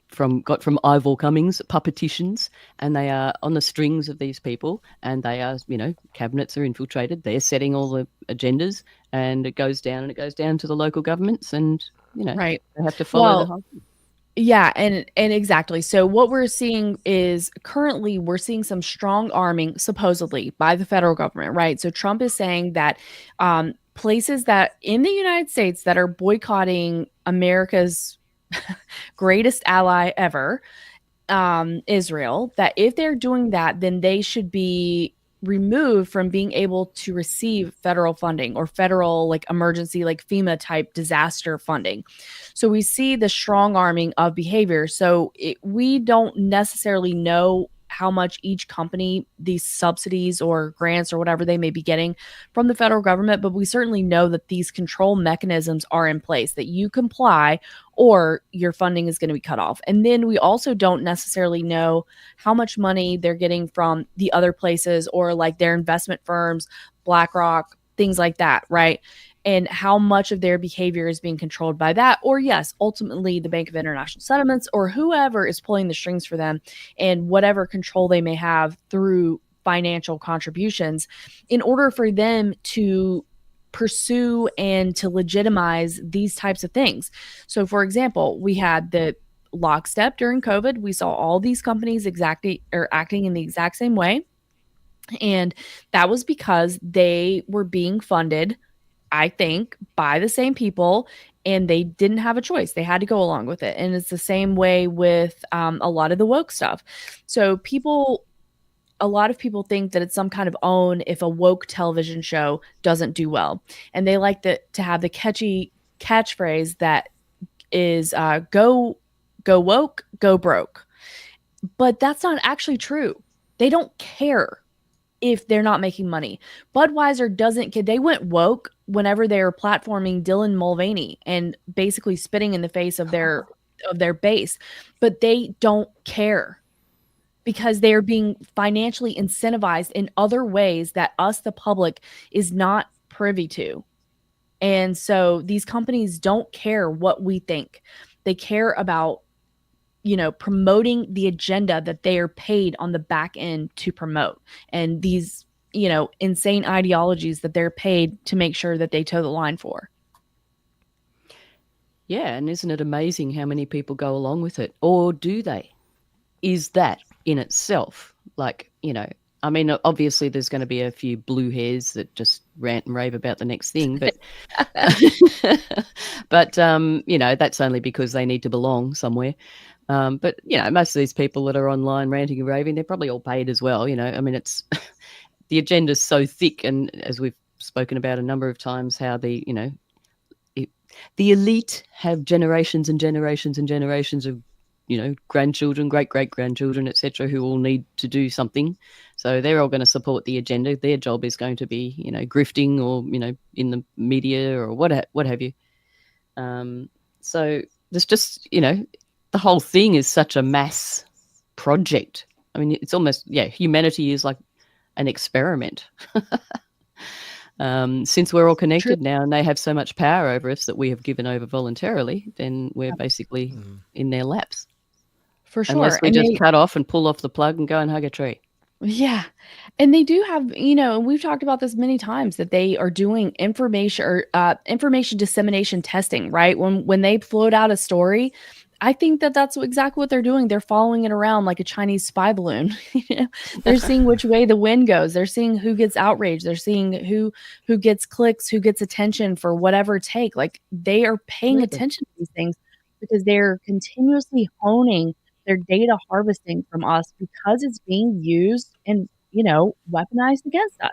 from Ivor Cummings, puppeticians, and they are on the strings of these people, and they are, cabinets are infiltrated. They're setting all the agendas, and it goes down to the local governments, and they have to follow the whole thing. Yeah, and exactly. So what we're seeing is currently we're seeing some strong arming, supposedly, by the federal government, right? So Trump is saying that places that in the United States that are boycotting America's greatest ally ever, Israel, that if they're doing that, then they should be removed from being able to receive federal funding or federal like emergency, like FEMA type disaster funding. So we see the strong arming of behavior. So we don't necessarily know how much each company, these subsidies or grants or whatever they may be getting from the federal government, but we certainly know that these control mechanisms are in place, that you comply or your funding is going to be cut off. And then we also don't necessarily know how much money they're getting from the other places or like their investment firms, BlackRock, things like that, right? And how much of their behavior is being controlled by that. Or yes, ultimately the Bank of International Settlements or whoever is pulling the strings for them and whatever control they may have through financial contributions in order for them to pursue and to legitimize these types of things. So for example, we had the lockstep during COVID. We saw all these companies acting in the exact same way. And that was because they were being funded, I think, by the same people, and they didn't have a choice. They had to go along with it. And it's the same way with a lot of the woke stuff. So a lot of people think that it's some kind of own if a woke television show doesn't do well. And they like to have the catchy catchphrase that is go woke, go broke. But that's not actually true. They don't care if they're not making money. Budweiser doesn't care. They went woke whenever they were platforming Dylan Mulvaney and basically spitting in the face of their base. But they don't care because they are being financially incentivized in other ways that us, the public, is not privy to. And so these companies don't care what we think. They care about promoting the agenda that they are paid on the back end to promote, and these, insane ideologies that they're paid to make sure that they toe the line for. Yeah, and isn't it amazing how many people go along with it? Or do they? Is that in itself, like, I mean, obviously there's going to be a few blue hairs that just rant and rave about the next thing, but but that's only because they need to belong somewhere. But most of these people that are online ranting and raving, they're probably all paid as well. I mean, it's the agenda's so thick, and as we've spoken about a number of times, how the elite have generations and generations and generations of grandchildren, great-great-grandchildren, etc., who all need to do something. So they're all going to support the agenda. Their job is going to be, grifting or, in the media or what have you. So there's just, the whole thing is such a mass project. I mean, it's almost, humanity is like an experiment. Since we're all connected now and they have so much power over us that we have given over voluntarily, then we're basically in their laps. For sure. Unless we just cut off and pull off the plug and go and hug a tree. Yeah. And they do have, and we've talked about this many times, that they are doing information dissemination testing, right? When they float out a story, I think that that's exactly what they're doing. They're following it around like a Chinese spy balloon. They're seeing which way the wind goes. They're seeing who gets outraged. They're seeing who gets clicks, who gets attention for whatever take. Like they are paying Absolutely. attention to these things because they're continuously honing their data harvesting from us because it's being used and, weaponized against us.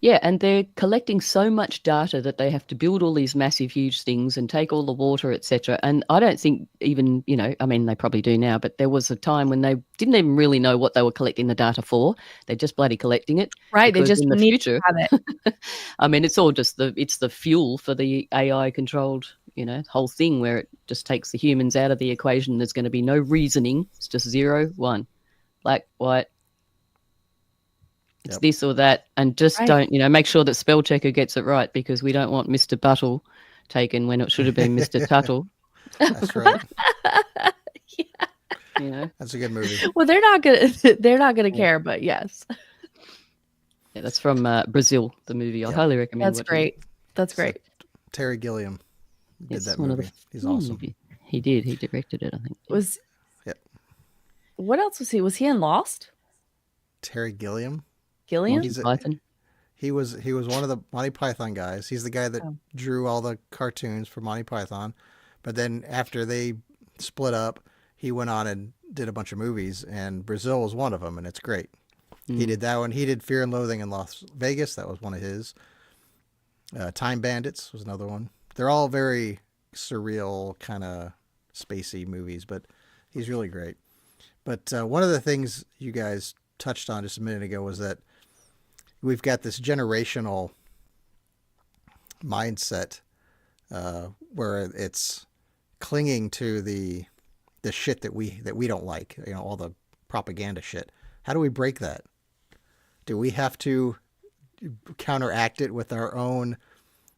Yeah, and they're collecting so much data that they have to build all these massive, huge things and take all the water, etc. And I don't think even, I mean, they probably do now, but there was a time when they didn't even really know what they were collecting the data for. They're just bloody collecting it. Right. They Because just in the need future, to have it. I mean, it's all just it's the fuel for the AI controlled, whole thing where it just takes the humans out of the equation. There's going to be no reasoning. It's just 0, 1, black, white. It's this or that, and just Right. don't, make sure that spell checker gets it right, because we don't want Mr. Buttle taken when it should have been Mr. Tuttle. That's right. Yeah. That's a good movie. Well, they're not gonna Yeah. care, but yes. Yeah, that's from Brazil, the movie. I Yep. highly recommend That's watching great. it. That's So, great. Terry Gilliam did It's that one of movie. the He's awesome. He did. He directed it, I think. Yeah. Yep. What else was he? Was he in Lost? Terry Gilliam. Gilliam? Monty Python. He was one of the Monty Python guys. He's the guy that drew all the cartoons for Monty Python. But then after they split up, he went on and did a bunch of movies, and Brazil was one of them, and it's great. He did that one. He did Fear and Loathing in Las Vegas. That was one of his. Time Bandits was another one. They're all very surreal, kind of spacey movies, but he's really great. But one of the things you guys touched on just a minute ago was that we've got this generational mindset where it's clinging to the shit that we don't like, all the propaganda shit. How do we break that? Do we have to counteract it with our own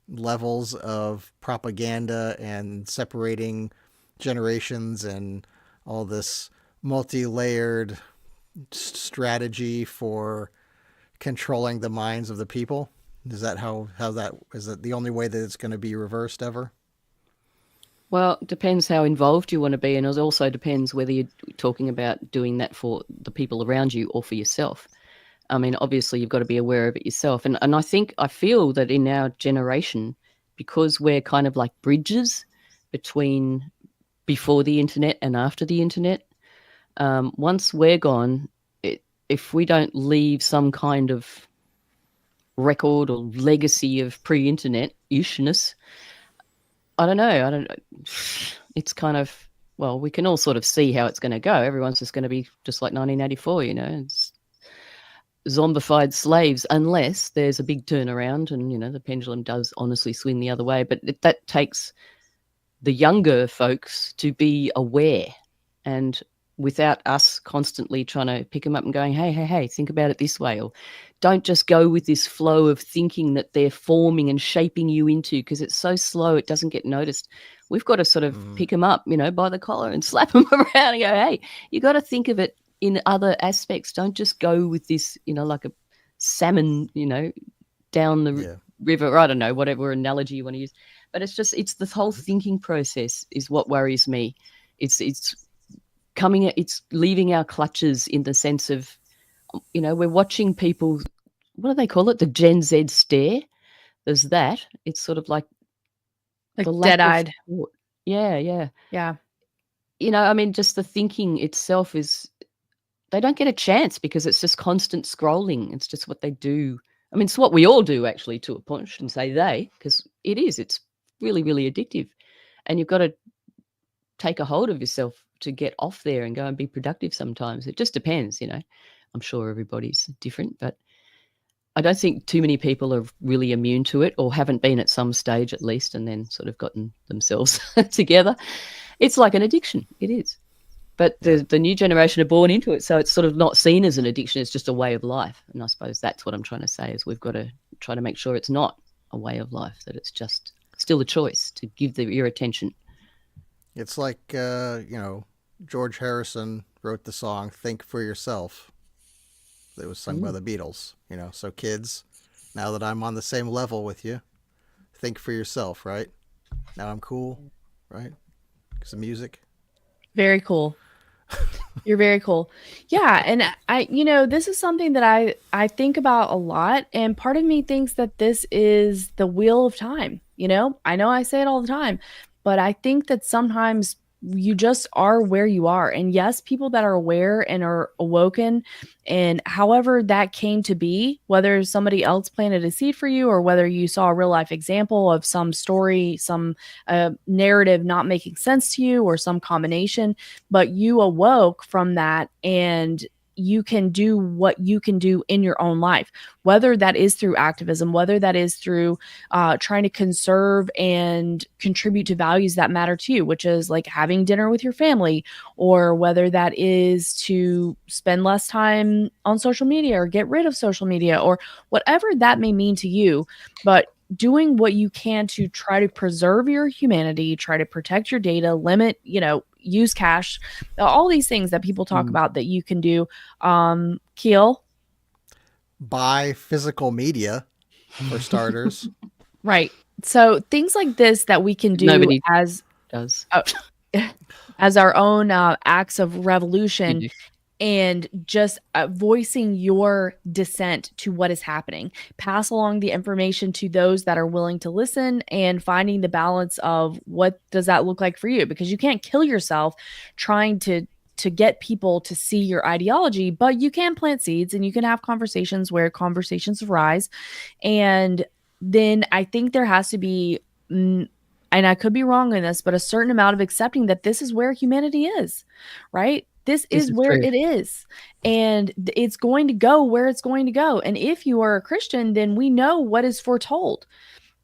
levels of propaganda and separating generations and all this multi-layered strategy for controlling the minds of the people? Is that is that the only way that it's going to be reversed ever? Well, it depends how involved you want to be, and it also depends whether you're talking about doing that for the people around you or for yourself. I mean, obviously, you've got to be aware of it yourself. And I feel that in our generation, because we're kind of like bridges between before the internet and after the internet, once we're gone, if we don't leave some kind of record or legacy of pre-internet ishness, I don't know. It's kind of, well, we can all sort of see how it's going to go. Everyone's just going to be just like 1984, It's zombified slaves, unless there's a big turnaround and, the pendulum does honestly swing the other way. But that takes the younger folks to be aware, and without us constantly trying to pick them up and going, hey, think about it this way, or don't just go with this flow of thinking that they're forming and shaping you into, because it's so slow, it doesn't get noticed. We've got to sort of pick them up, by the collar and slap them around and go, hey, you got to think of it in other aspects. Don't just go with this, like a salmon, down the river, or I don't know, whatever analogy you want to use. But it's the whole thinking process is what worries me. It's leaving our clutches, in the sense of, we're watching people, what do they call it? The Gen Z stare. There's that. It's sort of like the lack dead-eyed. of thought. Yeah. Yeah. I mean, just the thinking itself they don't get a chance, because it's just constant scrolling. It's just what they do. I mean, it's what we all do, actually, to a point. I shouldn't say they, because it's really, really addictive. And you've got to take a hold of yourself to get off there and go and be productive sometimes. It just depends, I'm sure everybody's different, but I don't think too many people are really immune to it, or haven't been at some stage at least, and then sort of gotten themselves together. It's like an addiction. It is. But the new generation are born into it, so it's sort of not seen as an addiction. It's just a way of life. And I suppose that's what I'm trying to say, is we've got to try to make sure it's not a way of life, that it's just still a choice to give your attention. It's like, George Harrison wrote the song "Think for Yourself." It was sung by the Beatles. So kids, now that I'm on the same level with you, think for yourself, right? Now I'm cool, right? Because of music. Very cool. You're very cool. Yeah, and this is something that I think about a lot, and part of me thinks that this is the wheel of time. I know I say it all the time, but I think that sometimes you just are where you are. And yes, people that are aware and are awoken, and however that came to be, whether somebody else planted a seed for you or whether you saw a real life example of some story, some narrative not making sense to you, or some combination, but you awoke from that, and you can do what you can do in your own life, whether that is through activism, whether that is through trying to conserve and contribute to values that matter to you, which is like having dinner with your family, or whether that is to spend less time on social media or get rid of social media, or whatever that may mean to you. But doing what you can to try to preserve your humanity, try to protect your data, limit, use cache, all these things that people talk about that you can do. Keel? Buy physical media, for starters. Right. So things like this that we can do Nobody as does. as our own acts of revolution, and just voicing your dissent to what is happening. Pass along the information to those that are willing to listen, and finding the balance of what does that look like for you, because you can't kill yourself trying to get people to see your ideology, but you can plant seeds and you can have conversations where conversations arise. And then I think there has to be, and I could be wrong in this, but a certain amount of accepting that this is where humanity is, right? This is where it is, and it's going to go where it's going to go. And if you are a Christian, then we know what is foretold.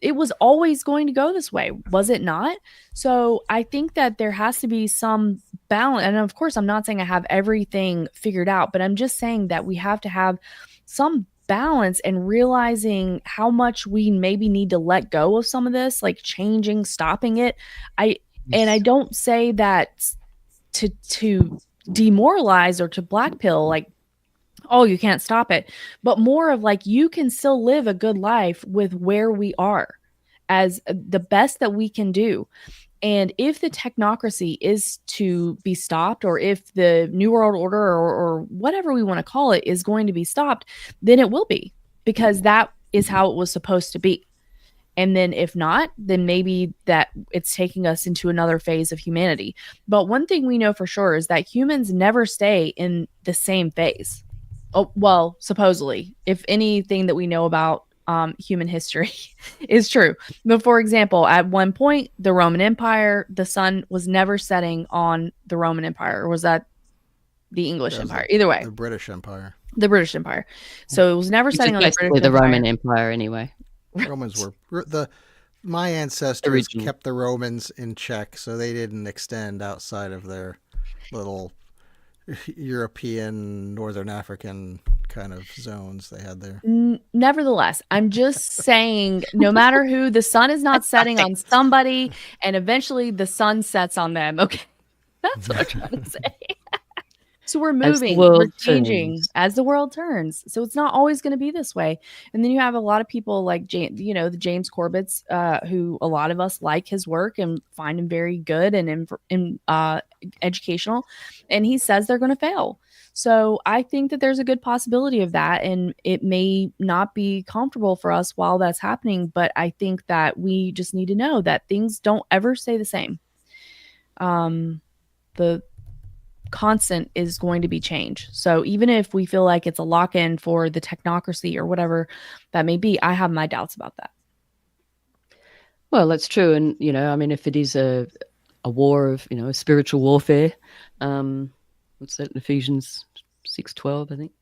It was always going to go this way, was it not? So I think that there has to be some balance. And of course, I'm not saying I have everything figured out, but I'm just saying that we have to have some balance, and realizing how much we maybe need to let go of some of this, like changing, stopping it. And I don't say that to demoralize or to black pill, like, oh, you can't stop it, but more of like, you can still live a good life with where we are as the best that we can do. And if the technocracy is to be stopped, or if the New World Order, or whatever we want to call it, is going to be stopped, then it will be, because that is how it was supposed to be. And then if not, then maybe that it's taking us into another phase of humanity. But one thing we know for sure is that humans never stay in the same phase. Oh, well, supposedly, if anything that we know about human history is true. But for example, at one point, the Roman Empire, the sun was never setting on the Roman Empire. Or was that the English Empire? Either way. The British Empire. The British Empire. So it was never setting on the British Empire. The Empire. Roman Empire, anyway. Romans were my ancestors kept the Romans in check, so they didn't extend outside of their little European, Northern African kind of zones they had there. Nevertheless, I'm just saying, no matter who, the sun is not setting on somebody, and eventually the sun sets on them. Okay, that's what I'm trying to say. So we're moving, we're changing as the world turns. So it's not always going to be this way. And then you have a lot of people like the James Corbett's, who a lot of us like his work and find him very good and educational. And he says they're going to fail. So I think that there's a good possibility of that. And it may not be comfortable for us while that's happening. But I think that we just need to know that things don't ever stay the same. The constant is going to be change. So even if we feel like it's a lock-in for the technocracy or whatever that may be, I have my doubts about that. Well, that's true. And, I mean, if it is a war of, a spiritual warfare, what's that, Ephesians 6:12, I think?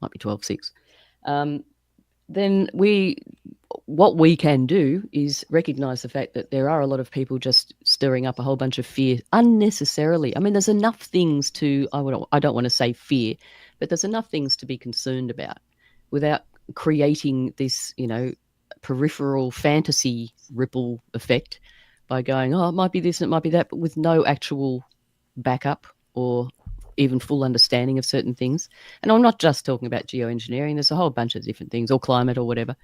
Might be 12:6. Then what we can do is recognize the fact that there are a lot of people just stirring up a whole bunch of fear unnecessarily. I mean, there's enough things I don't want to say fear, but there's enough things to be concerned about without creating this, peripheral fantasy ripple effect by going, oh, it might be this and it might be that, but with no actual backup or even full understanding of certain things. And I'm not just talking about geoengineering. There's a whole bunch of different things, or climate or whatever.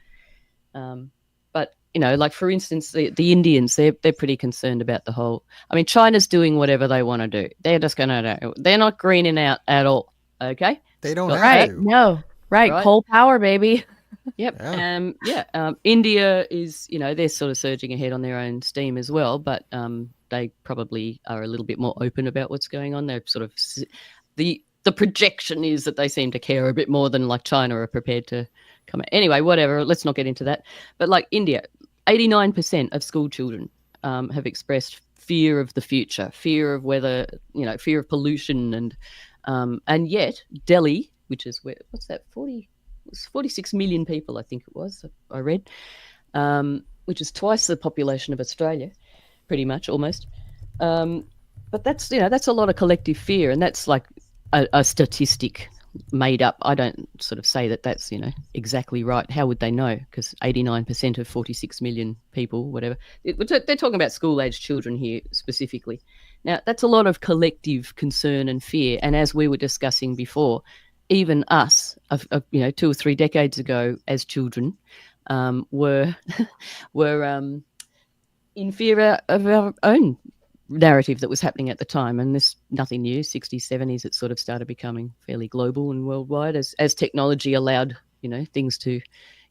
But like for instance, the Indians, they're pretty concerned about the whole. I mean, China's doing whatever they want to do. They're just going to. They're not greening out at all. Okay. They don't Got have Right. to. No. Right. Right. Coal power, baby. Yep. Yeah. India is, they're sort of surging ahead on their own steam as well, but they probably are a little bit more open about what's going on. They're sort of the projection is that they seem to care a bit more than like China are prepared to come out. Anyway, whatever. Let's not get into that. But like India, 89% of school children have expressed fear of the future, fear of weather, fear of pollution, and yet Delhi, which is what's that, 46 million people, I think it was, I read, which is twice the population of Australia, pretty much, almost. But that's a lot of collective fear, and that's like a statistic made up. I don't sort of say that that's exactly right. How would they know? Because 89% of 46 million people, whatever, they're talking about school-age children here specifically. Now, that's a lot of collective concern and fear, and as we were discussing before, even us, 2 or 3 decades ago, as children, were in fear of our own narrative that was happening at the time. And this nothing new. 60s, 70s, it sort of started becoming fairly global and worldwide as technology allowed things to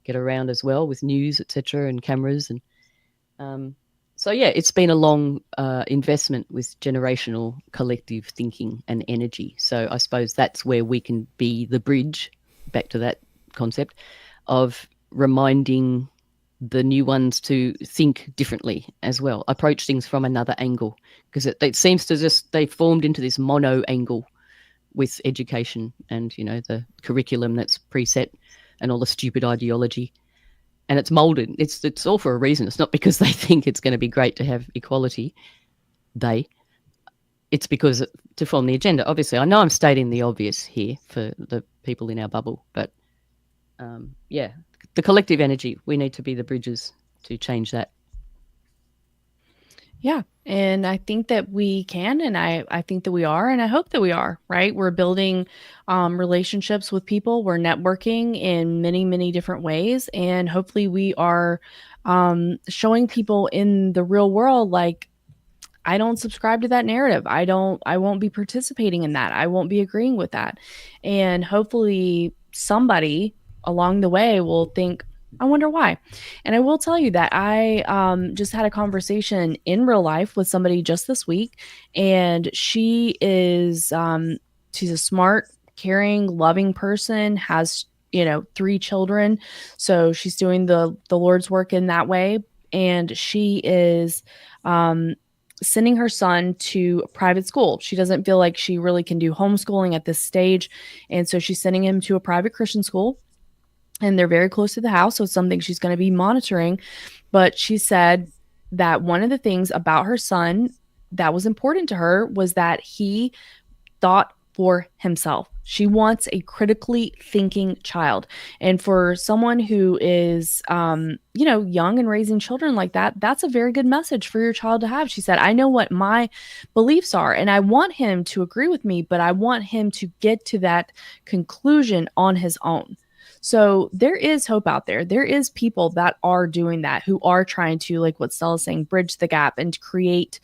get around as well with news, etc., and cameras. And so yeah, it's been a long investment with generational collective thinking and energy. So I suppose that's where we can be the bridge back to that concept of reminding the new ones to think differently as well, approach things from another angle, because it seems to just, they formed into this mono angle with education and the curriculum that's preset and all the stupid ideology, and it's molded. It's all for a reason. It's not because they think it's going to be great to have equality. It's because to form the agenda. Obviously, I know I'm stating the obvious here for the people in our bubble, but yeah, the collective energy, we need to be the bridges to change that. Yeah. And I think that we can, and I think that we are, and I hope that we are, right? We're building relationships with people. We're networking in many, many different ways. And hopefully we are showing people in the real world, like, I don't subscribe to that narrative. I won't be participating in that. I won't be agreeing with that. And hopefully somebody along the way will think, I wonder why. And I will tell you that I just had a conversation in real life with somebody just this week, and she is she's a smart, caring, loving person, has 3 children, so she's doing the Lord's work in that way, and she is sending her son to private school. She doesn't feel like she really can do homeschooling at this stage, and so she's sending him to a private Christian school. And they're very close to the house, so it's something she's going to be monitoring. But she said that one of the things about her son that was important to her was that he thought for himself. She wants a critically thinking child. And for someone who is, young and raising children like that, that's a very good message for your child to have. She said, I know what my beliefs are, and I want him to agree with me, but I want him to get to that conclusion on his own. So there is hope out there. There is people that are doing that, who are trying to, like what Stella's saying, bridge the gap and create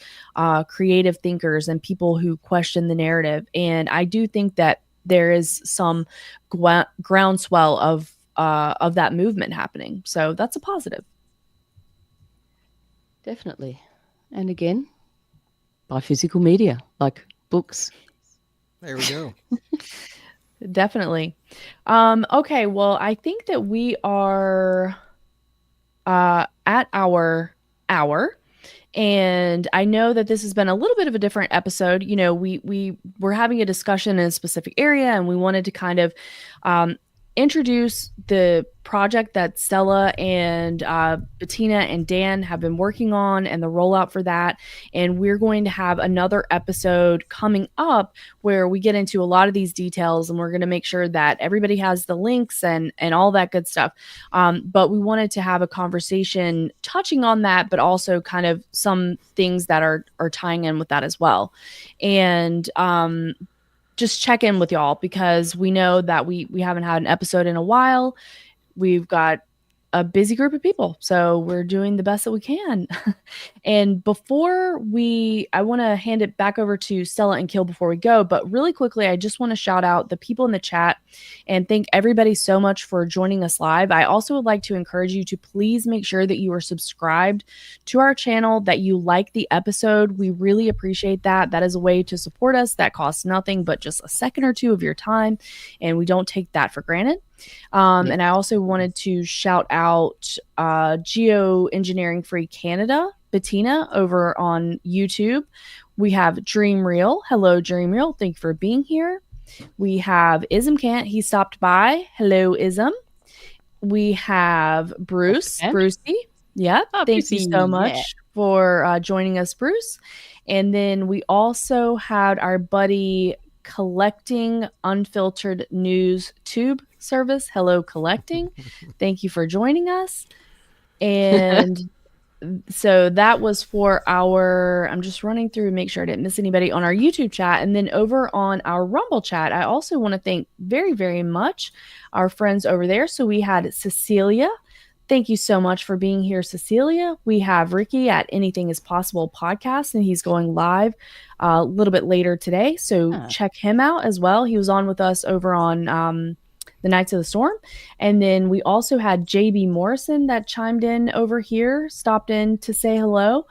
creative thinkers and people who question the narrative. And I do think that there is some groundswell of that movement happening. So that's a positive. Definitely. And again, by physical media, like books. There we go. Definitely. Okay, well, I think that we are at our hour, and I know that this has been a little bit of a different episode. We were having a discussion in a specific area, and we wanted to kind of introduce the project that Stella and Bettina and Dan have been working on and the rollout for that. And we're going to have another episode coming up where we get into a lot of these details, and we're going to make sure that everybody has the links and all that good stuff. But we wanted to have a conversation touching on that, but also kind of some things that are tying in with that as well. And just check in with y'all, because we know that we haven't had an episode in a while. We've got a busy group of people. So we're doing the best that we can. And I want to hand it back over to Stella and Kill before we go. But really quickly, I just want to shout out the people in the chat and thank everybody so much for joining us live. I also would like to encourage you to please make sure that you are subscribed to our channel, that you like the episode. We really appreciate that. That is a way to support us. That costs nothing but just a second or two of your time. And we don't take that for granted. And I also wanted to shout out Geoengineering Free Canada, Bettina, over on YouTube. We have Dream Real. Hello, Dream Real. Thank you for being here. We have Ism Can't. He stopped by. Hello, Ism. We have Bruce. Brucey. Yeah. Thank you so much for joining us, Bruce. And then we also had our buddy Collecting Unfiltered News Tube Service. Hello, Collecting. Thank you for joining us. And so that was for I'm just running through and make sure I didn't miss anybody on our YouTube chat. And then over on our Rumble chat, I also want to thank very, very much our friends over there. So we had Cecilia. Thank you so much for being here, Cecilia. We have Ricky at Anything is Possible podcast, and he's going live a little bit later today. So check him out as well. He was on with us over on the Knights of the Storm. And then we also had JB Morrison that chimed in over here, stopped in to say hello.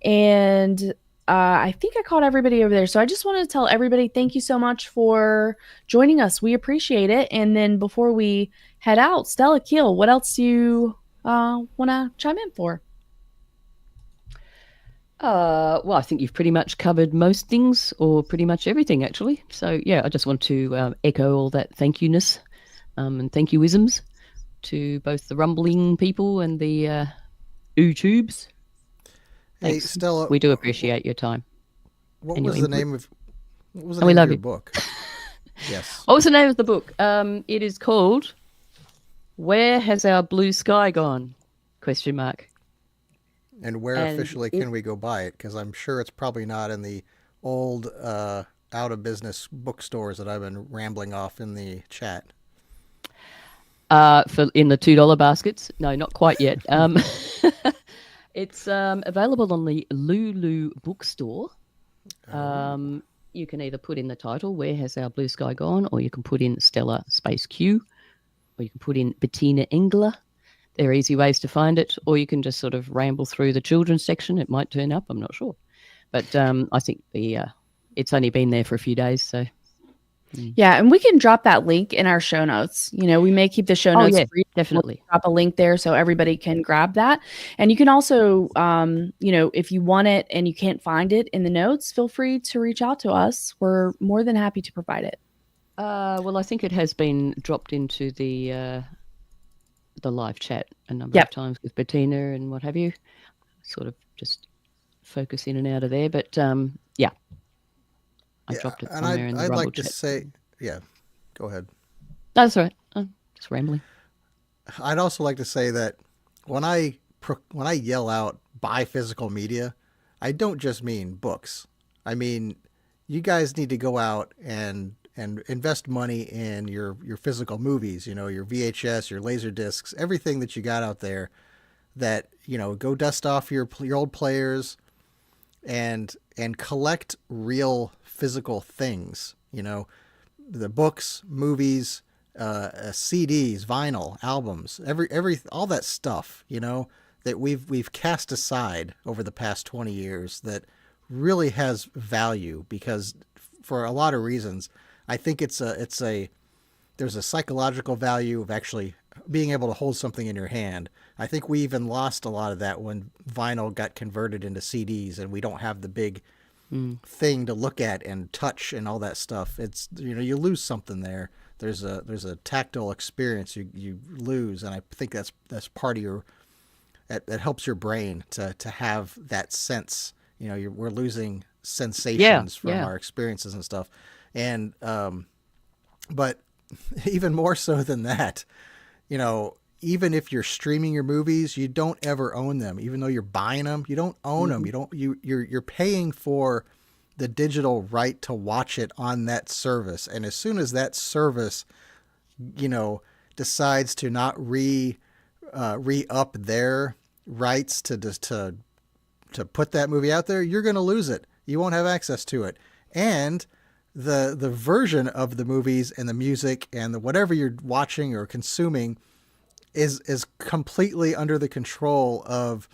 And I think I caught everybody over there. So I just wanted to tell everybody, thank you so much for joining us. We appreciate it. And then before we head out, Stella Keel, what else do you want to chime in for? Well, I think you've pretty much covered most things, or pretty much everything, actually. So, yeah, I just want to echo all that thank you-ness and thank you-isms to both the rumbling people and the YouTubes. Hey, Thanks. Stella, we do appreciate your time. What was the name of your book? Yes. What was the name of the book? It is called "Where Has Our Blue Sky Gone?" ? And where officially can we go buy it? Because I'm sure it's probably not in the old out of business bookstores that I've been rambling off in the chat. In the $2 baskets? No, not quite yet. It's available on the Lulu bookstore. You can either put in the title, Where Has Our Blue Sky Gone? Or you can put in Stella Space Q, or you can put in Bettina Engler. They're easy ways to find it. Or you can just sort of ramble through the children's section. It might turn up, I'm not sure. But I think it's only been there for a few days, so... Yeah, and we can drop that link in our show notes. You know, we may keep the show notes free. Definitely. We'll drop a link there so everybody can grab that. And you can also, if you want it and you can't find it in the notes, feel free to reach out to us. We're more than happy to provide it. Well, I think it has been dropped into the live chat a number of times with Bettina and what have you. Sort of just focus in and out of there. But, I dropped it somewhere in the Rumble chat. I'd like to say, go ahead. That's all right. I'm just rambling. I'd also like to say that when I yell out buy physical media, I don't just mean books. I mean, you guys need to go out and invest money in your physical movies, your VHS, your laser discs, everything that you got out there that, go dust off your old players and collect real physical things, the books, movies, CDs, vinyl, albums, all that stuff, that we've cast aside over the past 20 years that really has value, because for a lot of reasons, I think there's a psychological value of actually being able to hold something in your hand. I think we even lost a lot of that when vinyl got converted into CDs and we don't have the big thing to look at and touch and all that stuff. It's, you lose something there. There's a tactile experience you lose. And I think that's part of that helps your brain to have that sense, we're losing sensations from our experiences and stuff. And, but even more so than that, even if you're streaming your movies, you don't ever own them. Even though you're buying them, you don't own them. You're paying for the digital right to watch it on that service. And as soon as that service, decides to not re-up their rights to put that movie out there, you're going to lose it. You won't have access to it. And the version of the movies and the music and the whatever you're watching or consuming is completely under the control of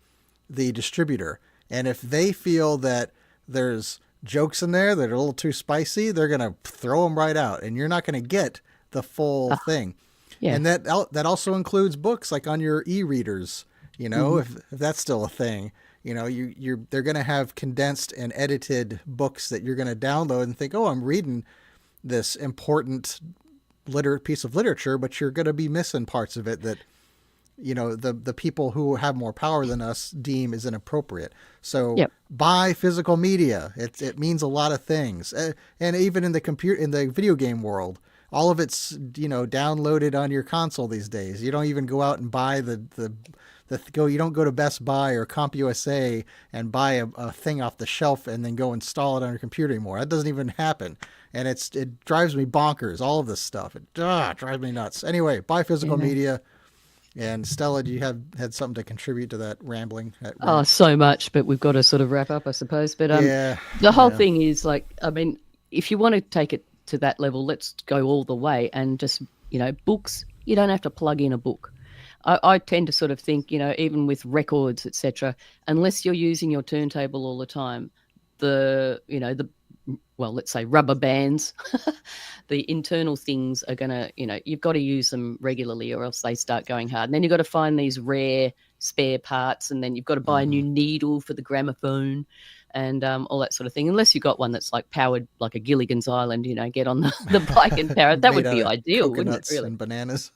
the distributor. And if they feel that there's jokes in there that are a little too spicy, they're going to throw them right out, and you're not going to get the full thing. Yeah. And that also includes books like on your e-readers, if that's still a thing. They're going to have condensed and edited books that you're going to download and think, oh, I'm reading this important piece of literature, but you're going to be missing parts of it that, the people who have more power than us deem is inappropriate. So buy physical media. It means a lot of things. And even in the video game world, all of it's, downloaded on your console these days. You don't even go out and buy you don't go to Best Buy or CompUSA and buy a thing off the shelf and then go install it on your computer anymore. That doesn't even happen. And it drives me bonkers, all of this stuff. It drives me nuts. Anyway, buy physical media. And Stella, do you had something to contribute to that rambling? Oh, so much, but we've got to sort of wrap up, I suppose. But the whole thing is if you want to take it to that level, let's go all the way and just, books, you don't have to plug in a book. I tend to sort of think, even with records, etc., unless you're using your turntable all the time, let's say rubber bands, the internal things are going to, you've got to use them regularly or else they start going hard. And then you've got to find these rare spare parts, and then you've got to buy a new needle for the gramophone and all that sort of thing. Unless you've got one that's like powered like a Gilligan's Island, get on the bike and power it. That would be ideal, wouldn't it, really? And bananas.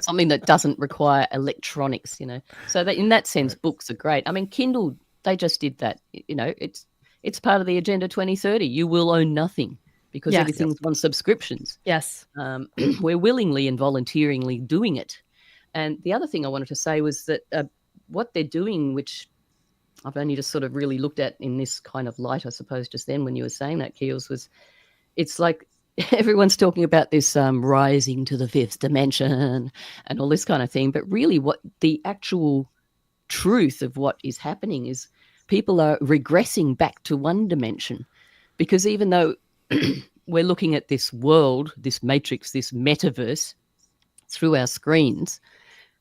Something that doesn't require electronics, So that in that sense, books are great. I mean, Kindle, they just did that. It's part of the Agenda 2030. You will own nothing because everything's on subscriptions. Yes. We're willingly and volunteeringly doing it. And the other thing I wanted to say was that what they're doing, which I've only just sort of really looked at in this kind of light, I suppose, just then when you were saying that, Keels, was it's like everyone's talking about this rising to the fifth dimension and all this kind of thing. But really what the actual truth of what is happening is people are regressing back to one dimension, because even though we're looking at this world, this matrix, this metaverse through our screens,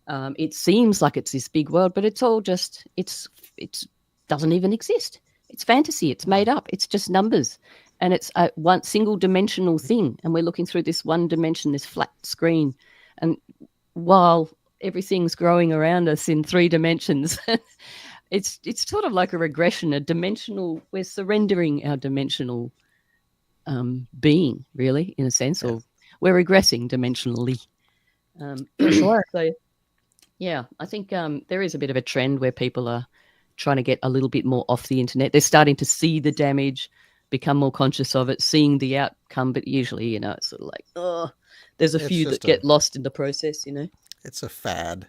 it seems like it's this big world, but it's all just, it doesn't even exist. It's fantasy. It's made up. It's just numbers. And it's a one single dimensional thing. And we're looking through this one dimension, this flat screen. And while everything's growing around us in 3 dimensions, it's sort of like a regression, a dimensional, we're surrendering our dimensional being, really, in a sense, or we're regressing dimensionally. Sure. So, yeah, I think there is a bit of a trend where people are trying to get a little bit more off the internet. They're starting to see the damage, become more conscious of it, seeing the outcome, but usually, it's sort of like, there's a few that get lost in the process, It's a fad.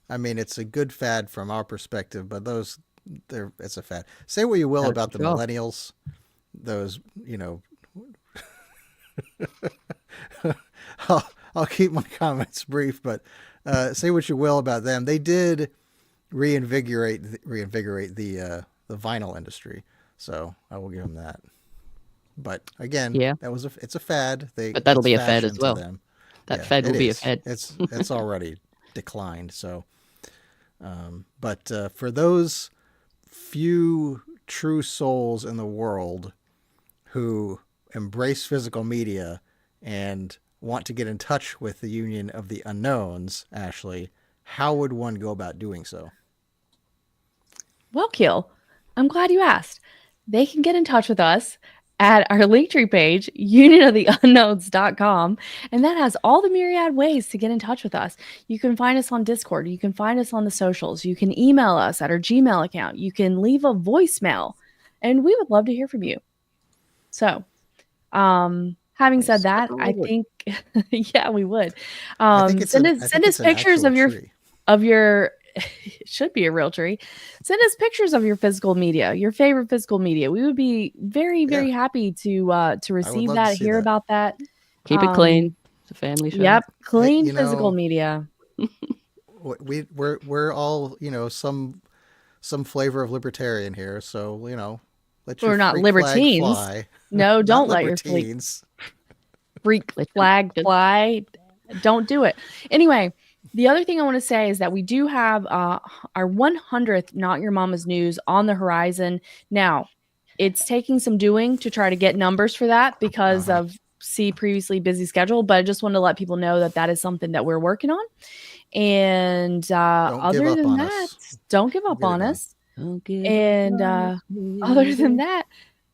I mean, it's a good fad from our perspective, but it's a fad. Say what you will about the millennials, those, I'll keep my comments brief, but say what you will about them. They did reinvigorate the vinyl industry, so I will give them that. But again, it's a fad. But that'll be a fad as well. That fad will be a fad. It's already declined. So, but for those few true souls in the world who embrace physical media and want to get in touch with the Union of the Unknowns, Ashley, how would one go about doing so? Well, Keel, I'm glad you asked. They can get in touch with us at our Linktree page, unionoftheunknowns.com, and that has all the myriad ways to get in touch with us. You can find us on Discord. You can find us on the socials. You can email us at our Gmail account. You can leave a voicemail, and we would love to hear from you. So, having said that, I think, we would. Send us pictures of your it should be a real tree. Send us pictures of your physical media, your favorite physical media. We would be very, very happy to receive that, hear about that. Keep it clean. It's a family show. Yep, clean physical media. we're all, some flavor of libertarian here. So, let your We're not freak flag libertines. fly. No, Not don't let your libertines. freak flag fly. Don't do it. Anyway, the other thing I want to say is that we do have our 100th Not Your Mama's News on the horizon. Now, it's taking some doing to try to get numbers for that because of previously busy schedule, but I just wanted to let people know that that is something that we're working on. And other than that, don't give up on us. And other than that,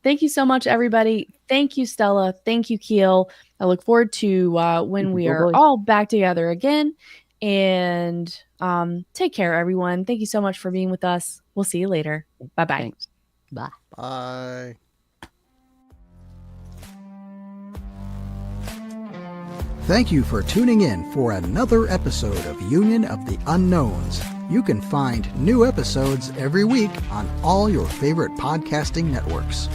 thank you so much, everybody. Thank you, Stella. Thank you, Keel. I look forward to when we are all back together again. And take care, everyone. Thank you so much for being with us. We'll see you later. Bye-bye. Thanks. Bye. Bye. Thank you for tuning in for another episode of Union of the Unknowns. You can find new episodes every week on all your favorite podcasting networks.